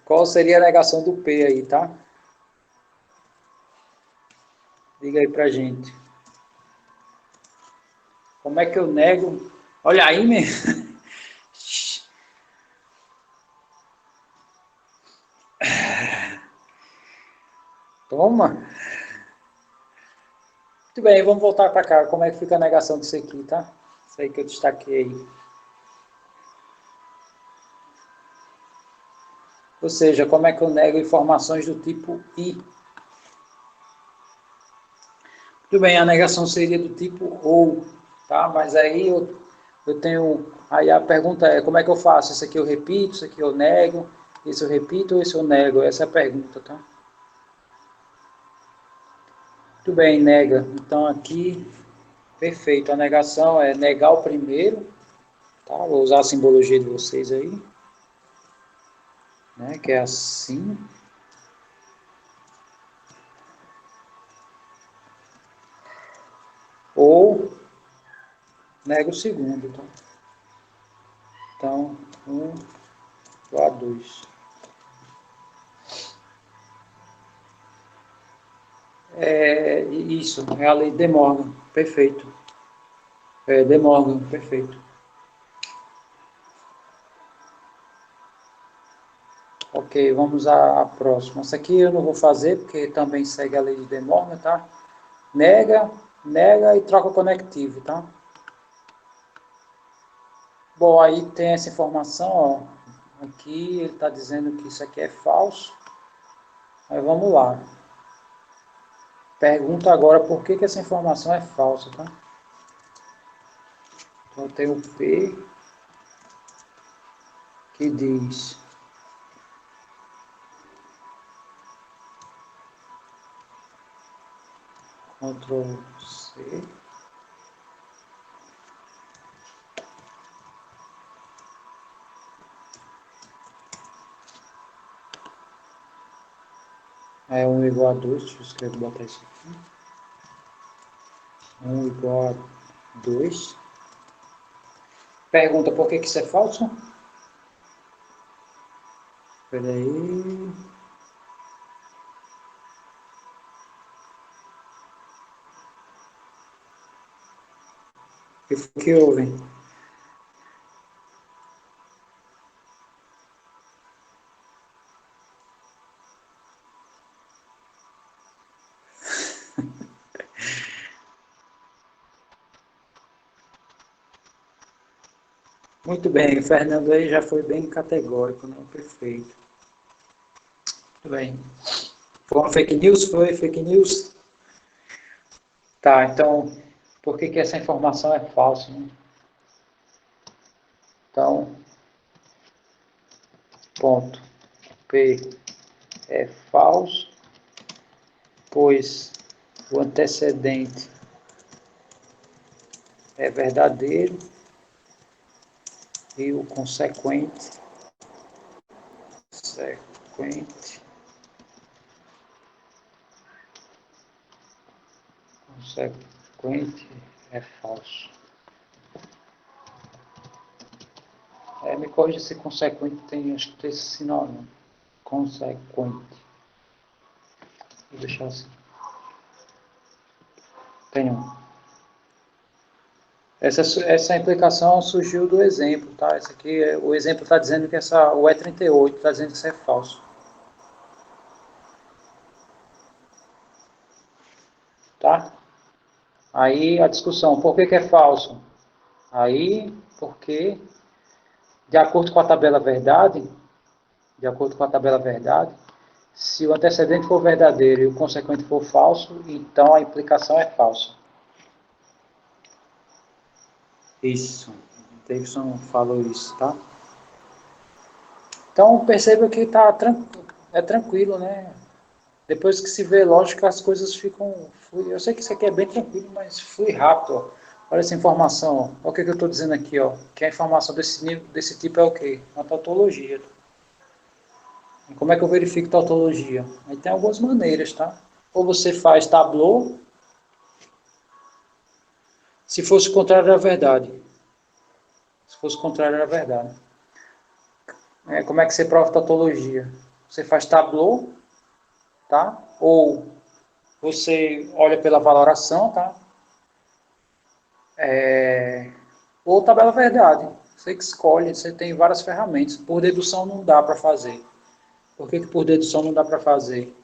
qual seria a negação do P aí, tá? Diga aí pra gente. Como é que eu nego? Olha aí, mesmo. Toma. Muito bem, vamos voltar para cá. Como é que fica a negação disso aqui, tá? Isso aí que eu destaquei aí. Ou seja, como é que eu nego informações do tipo I? Muito bem, a negação seria do tipo ou, tá? Mas aí eu tenho... Aí a pergunta é, como é que eu faço? Isso aqui eu repito, isso aqui eu nego, isso eu repito ou isso eu nego? Essa é a pergunta, tá? Muito bem, nega. Então aqui, perfeito. A negação é negar o primeiro, tá? Vou usar a simbologia de vocês aí, né? Que é assim. Ou nega o segundo, tá? Então, 1 igual a 2. É isso, é a lei de De Morgan, perfeito. É, De Morgan, perfeito. Ok, vamos à próxima. Essa aqui eu não vou fazer, porque também segue a lei de De Morgan, tá? Nega, nega e troca conectivo, tá? Bom, aí tem essa informação, ó. Aqui ele está dizendo que isso aqui é falso. Mas vamos lá. Pergunta agora por que essa informação é falsa, tá? Então tem o P que diz Ctrl C. É 1 igual a 2, deixa eu escrever, botar isso aqui. 1 igual a 2. Pergunta por que isso é falso? Espera aí. O que foi que houve? Muito bem, o Fernando aí já foi bem categórico, né? Perfeito. Muito bem. Foi uma fake news? Foi fake news? Tá, então, por que essa informação é falsa, né? Então, ponto P é falso, pois o antecedente é verdadeiro e o consequente é falso. Me corrija se consequente tem, acho que tem esse sinônimo. Consequente. Vou deixar assim. Tem um. Essa implicação surgiu do exemplo, tá? Esse aqui, o exemplo está dizendo que o E38 está dizendo que isso é falso. Tá? Aí a discussão, por que é falso? Aí, porque, de acordo com a tabela verdade, se o antecedente for verdadeiro e o consequente for falso, então a implicação é falsa. Isso. Davidson falou isso, tá? Então perceba que é tranquilo, né? Depois que se vê lógica, as coisas ficam... Eu sei que isso aqui é bem tranquilo, mas flui rápido. Ó. Olha essa informação. Ó. Olha o que eu estou dizendo aqui. Ó. Que a informação desse tipo é o quê? Uma tautologia. Como é que eu verifico tautologia? Aí tem algumas maneiras, tá? Ou você faz Tableau, se fosse o contrário, era verdade. Se fosse o contrário, era verdade. Como é que você prova tautologia? Você faz Tableau, tá? Ou você olha pela valoração, tá? Ou tabela verdade. Você que escolhe, você tem várias ferramentas. Por dedução não dá para fazer. Por que por dedução não dá para fazer?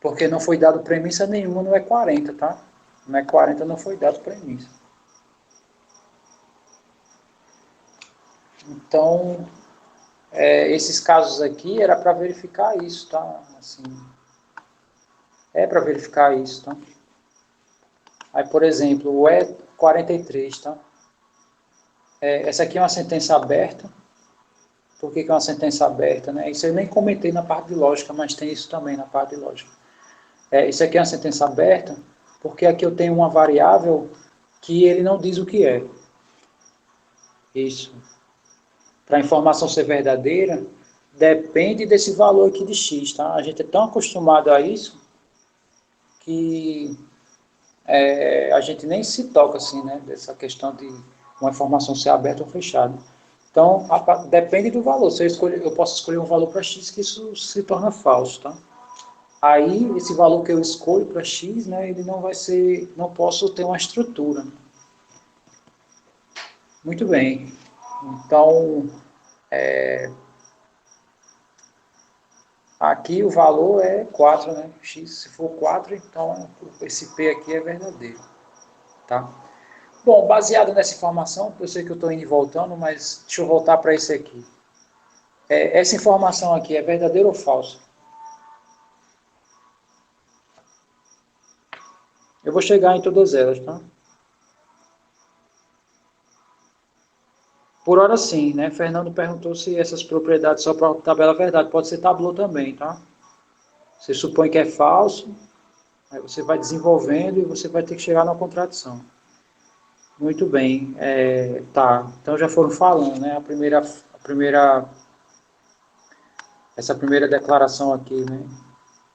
Porque não foi dado premissa nenhuma no E40, tá? No E40 não foi dado premissa. Então, esses casos aqui era para verificar isso, tá? Assim, é para verificar isso, tá? Aí, por exemplo, o E43, tá? Essa aqui é uma sentença aberta. Por que é uma sentença aberta, né? Isso eu nem comentei na parte de lógica, mas tem isso também na parte de lógica. Isso aqui é uma sentença aberta, porque aqui eu tenho uma variável que ele não diz o que é. Isso. Para a informação ser verdadeira, depende desse valor aqui de x, tá? A gente é tão acostumado a isso que a gente nem se toca assim, né? Dessa questão de uma informação ser aberta ou fechada. Então, depende do valor. Se eu posso escolher um valor para x que isso se torna falso, tá? Aí, esse valor que eu escolho para x, né, ele não vai ser, não posso ter uma estrutura. Muito bem. Então, aqui o valor é 4, né? X, se for 4, então esse P aqui é verdadeiro. Tá? Bom, baseado nessa informação, eu sei que eu estou indo e voltando, mas deixa eu voltar para esse aqui. Essa informação aqui é verdadeira ou falsa? Eu vou chegar em todas elas, tá? Por hora sim, né? Fernando perguntou se essas propriedades só para tabela verdade. Pode ser Tableau também, tá? Você supõe que é falso, aí você vai desenvolvendo e você vai ter que chegar na contradição. Muito bem, tá. Então já foram falando, né? Essa primeira declaração aqui, né?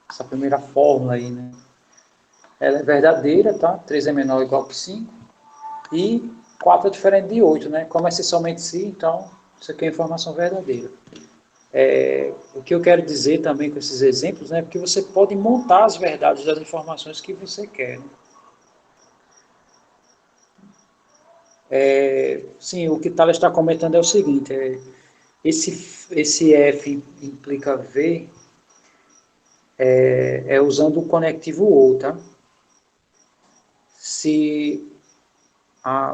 Essa primeira fórmula aí, né? Ela é verdadeira, tá? 3 é menor ou igual que 5. E 4 é diferente de 8, né? Como é ser somente si, então isso aqui é informação verdadeira. O que eu quero dizer também com esses exemplos, né? Porque você pode montar as verdades das informações que você quer. Né? Sim, o que Thales está comentando é o seguinte: esse F implica V usando o conectivo OU, tá? Se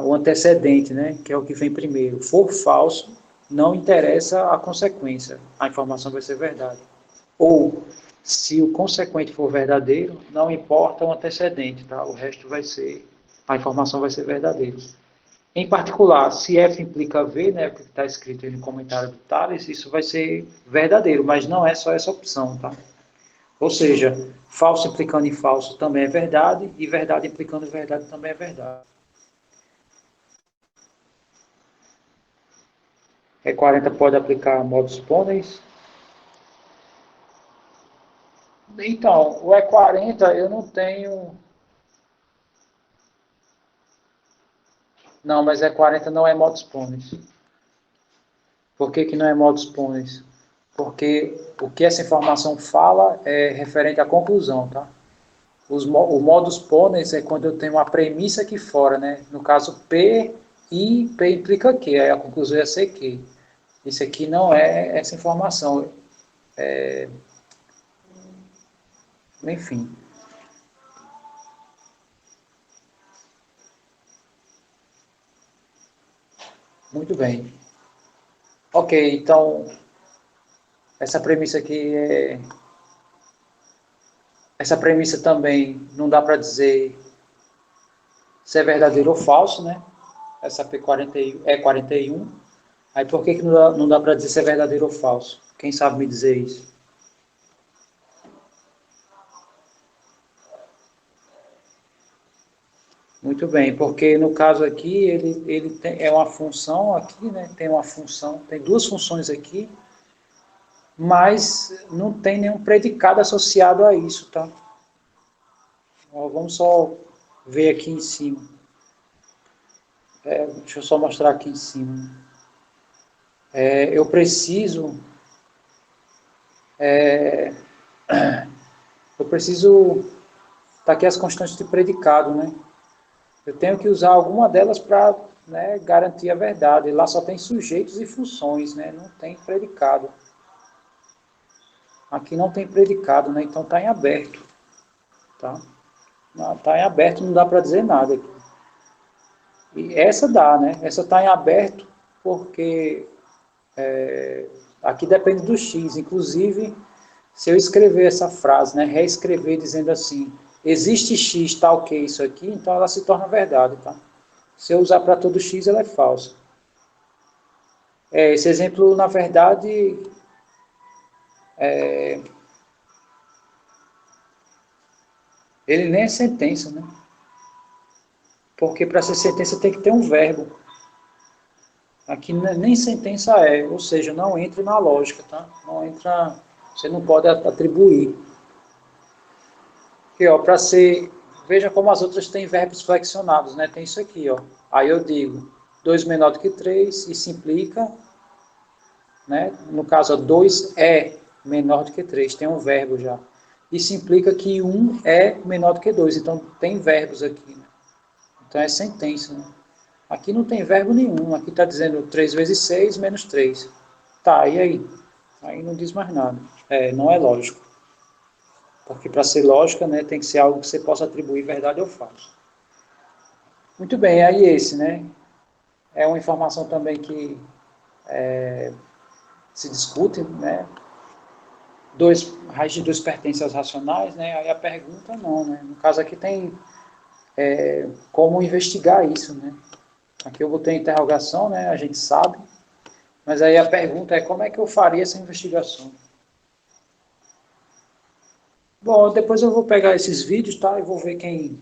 o antecedente, né, que é o que vem primeiro, for falso, não interessa a consequência, a informação vai ser verdade. Ou, se o consequente for verdadeiro, não importa o antecedente, tá? O resto vai ser, a informação vai ser verdadeira. Em particular, se F implica V, né, que está escrito aí no comentário do Thales, isso vai ser verdadeiro, mas não é só essa opção, tá? Ou seja, falso implicando em falso também é verdade, e verdade implicando em verdade também é verdade. E40 pode aplicar modus ponens. Então, o E40 eu não tenho. Não, mas E40 não é modus ponens. Por que, que não é modus ponens? Porque o que essa informação fala é referente à conclusão, tá? O modus ponens é quando eu tenho uma premissa aqui fora, né? No caso, P e P implica Q, aí a conclusão ia ser Q. Isso aqui não é essa informação. Enfim. Muito bem. Ok, então, essa premissa aqui é. Essa premissa também não dá para dizer se é verdadeiro ou falso, né? Essa P41 é 41. Aí por que não dá para dizer se é verdadeiro ou falso? Quem sabe me dizer isso? Muito bem, porque no caso aqui é uma função aqui, né? Tem uma função, tem duas funções aqui mas não tem nenhum predicado associado a isso, tá? Ó, vamos só ver aqui em cima. Deixa eu só mostrar aqui em cima. Eu preciso tá aqui as constantes de predicado, né? Eu tenho que usar alguma delas para, né, garantir a verdade. Lá só tem sujeitos e funções, né? Não tem predicado. Aqui não tem predicado, né? Então está em aberto, tá? Está em aberto, não dá para dizer nada aqui. E essa dá, né? Essa está em aberto porque aqui depende do X. Inclusive, se eu escrever essa frase, né, reescrever dizendo assim, existe X tal que isso aqui, então ela se torna verdade, tá? Se eu usar para todo X, ela é falsa. Esse exemplo, na verdade, ele nem é sentença, né? Porque para ser sentença tem que ter um verbo. Aqui nem sentença é, ou seja, não entra na lógica, tá? Não entra, você não pode atribuir. Aqui, ó, para ser, veja como as outras têm verbos flexionados, né? Tem isso aqui, ó. Aí eu digo 2 menor do que 3 e se implica, né? No caso, 2 é menor do que 3, tem um verbo já. Isso implica que 1 é menor do que 2, então tem verbos aqui, né? Então é sentença, né? Aqui não tem verbo nenhum, aqui está dizendo 3 vezes 6 menos 3. Tá, e aí? Aí não diz mais nada. Não é lógico. Porque para ser lógica, né, tem que ser algo que você possa atribuir verdade ou falso. Muito bem, aí esse, né? É uma informação também que se discute, né? Raiz de 2 pertence aos racionais, né? Aí a pergunta não, né? No caso aqui tem como investigar isso, né? Aqui eu botei interrogação, né? A gente sabe, mas aí a pergunta é como é que eu faria essa investigação? Bom, depois eu vou pegar esses vídeos, tá? E vou ver quem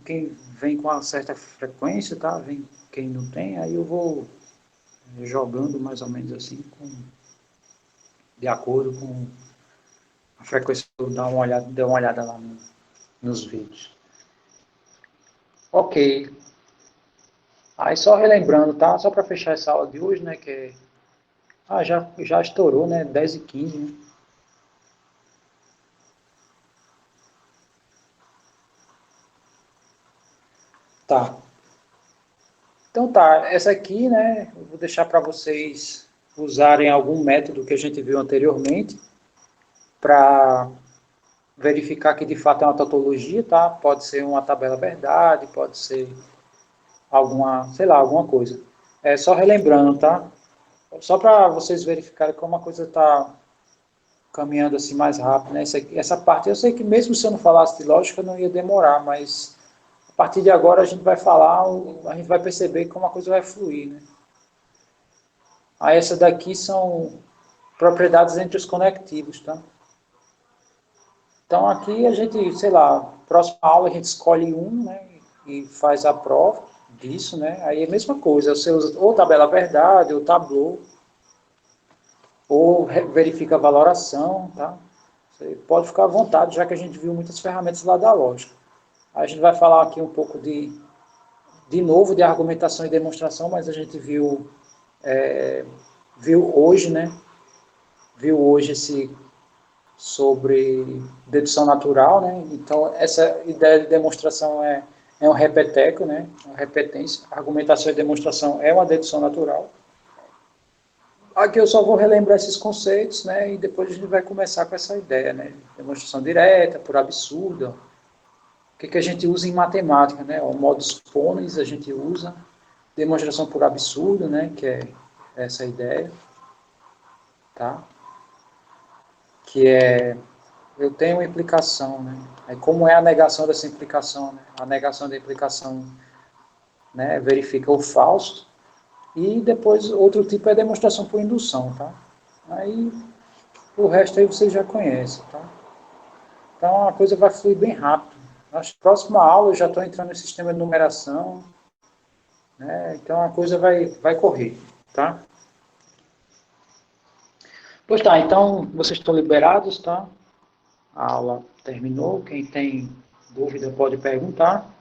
vem com uma certa frequência, tá? Vem quem não tem, aí eu vou jogando mais ou menos assim, de acordo com a frequência que eu dar uma olhada lá nos vídeos. Ok. Aí só relembrando, tá? Só para fechar essa aula de hoje, né? Já estourou, né? 10h15, né? Tá. Então tá, essa aqui, né? Eu vou deixar para vocês usarem algum método que a gente viu anteriormente para verificar que de fato é uma tautologia, tá? Pode ser uma tabela verdade, pode ser alguma, sei lá, alguma coisa. Só relembrando, tá? Só para vocês verificarem como a coisa está caminhando assim mais rápido, né? Essa parte, eu sei que mesmo se eu não falasse de lógica, não ia demorar, mas a partir de agora a gente vai falar, a gente vai perceber como a coisa vai fluir, né? Aí essa daqui são propriedades entre os conectivos, tá? Então aqui a gente, sei lá, próxima aula a gente escolhe um, né? E faz a prova disso, né? Aí é a mesma coisa, você usa ou tabela verdade, ou tableau, ou verifica a valoração, tá? Você pode ficar à vontade, já que a gente viu muitas ferramentas lá da lógica. A gente vai falar aqui um pouco de novo, de argumentação e demonstração, mas a gente viu hoje, né? Viu hoje esse sobre dedução natural, né? Então, essa ideia de demonstração é um repeteco, né? Uma repetência. Argumentação e demonstração é uma dedução natural. Aqui eu só vou relembrar esses conceitos, né? E depois a gente vai começar com essa ideia, né? Demonstração direta, por absurda. O que a gente usa em matemática, né? O modus ponens a gente usa. Demonstração por absurdo, né? Que é essa ideia, tá? Que é eu tenho uma implicação, né? Aí como é a negação dessa implicação, né? A negação da implicação, né, verifica o falso e depois outro tipo é a demonstração por indução, tá? Aí o resto aí vocês já conhecem, tá? Então a coisa vai fluir bem rápido. Na próxima aula eu já estou entrando no sistema de numeração, né? Então a coisa vai correr, tá? Pois tá, então vocês estão liberados, tá? A aula terminou. Quem tem dúvida pode perguntar.